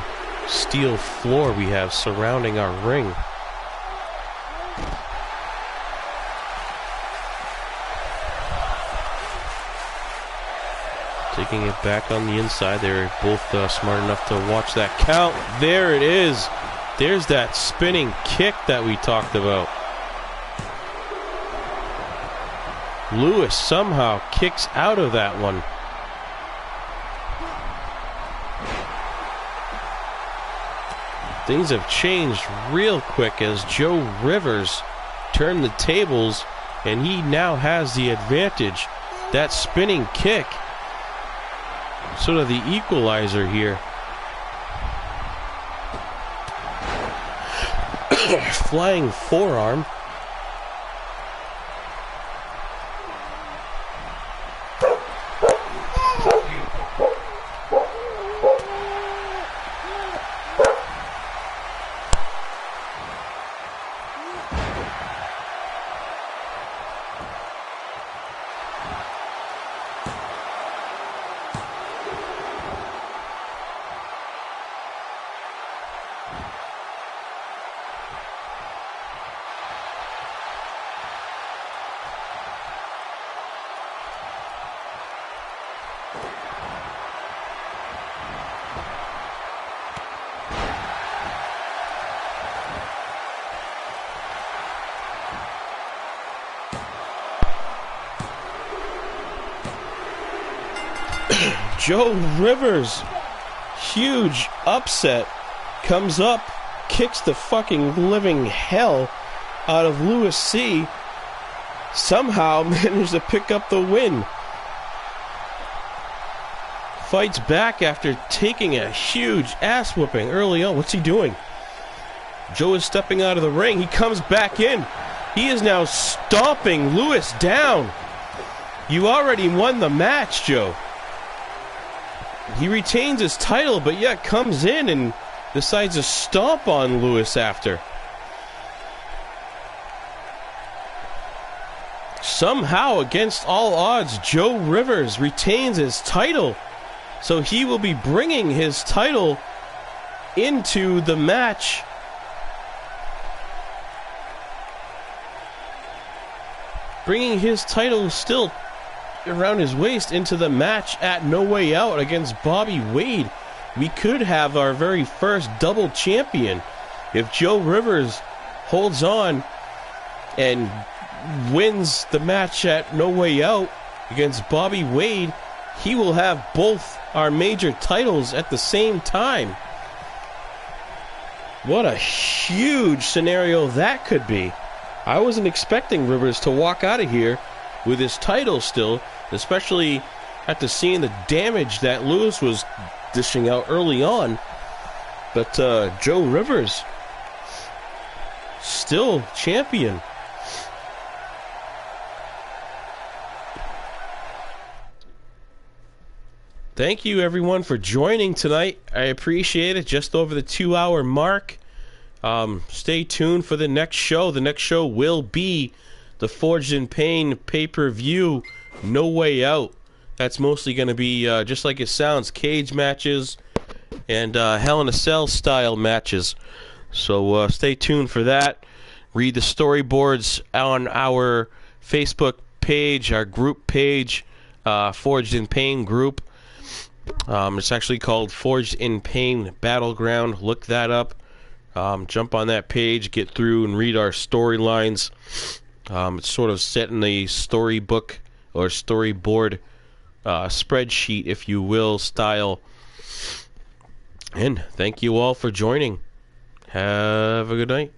steel floor we have surrounding our ring. Taking it back on the inside. They're both smart enough to watch that count. There it is. There's that spinning kick that we talked about. Lewis somehow kicks out of that one. Things have changed real quick as Joe Rivers turned the tables, and he now has the advantage. That spinning kick, sort of the equalizer here. Flying forearm. Joe Rivers, huge upset, comes up, kicks the fucking living hell out of Lewis C. Somehow managed to pick up the win. Fights back after taking a huge ass whooping early on. What's he doing? Joe is stepping out of the ring. He comes back in. He is now stomping Lewis down. You already won the match, Joe. He retains his title, but yet comes in and decides to stomp on Lewis after. Somehow, against all odds, Joe Rivers retains his title. So he will be bringing his title into the match. Bringing his title still around his waist into the match at No Way Out against Bobby Wade. We could have our very first double champion if Joe Rivers holds on and wins the match at No Way Out against Bobby Wade. He will have both our major titles at the same time. What a huge scenario that could be. I wasn't expecting Rivers to walk out of here with his title still, especially after seeing the damage that Lewis was dishing out early on. But Joe Rivers, still champion. Thank you everyone for joining tonight. I appreciate it. Just over the 2-hour mark. Stay tuned for the next show. The next show will be the Forged in Pain pay-per-view, No Way Out. That's mostly going to be, just like it sounds, cage matches and Hell in a Cell style matches. So stay tuned for that. Read the storyboards on our Facebook page, our group page, Forged in Pain group. It's actually called Forged in Pain Battleground. Look that up. Jump on that page, get through and read our storylines. It's sort of set in a storybook or storyboard spreadsheet, if you will, style. And thank you all for joining. Have a good night.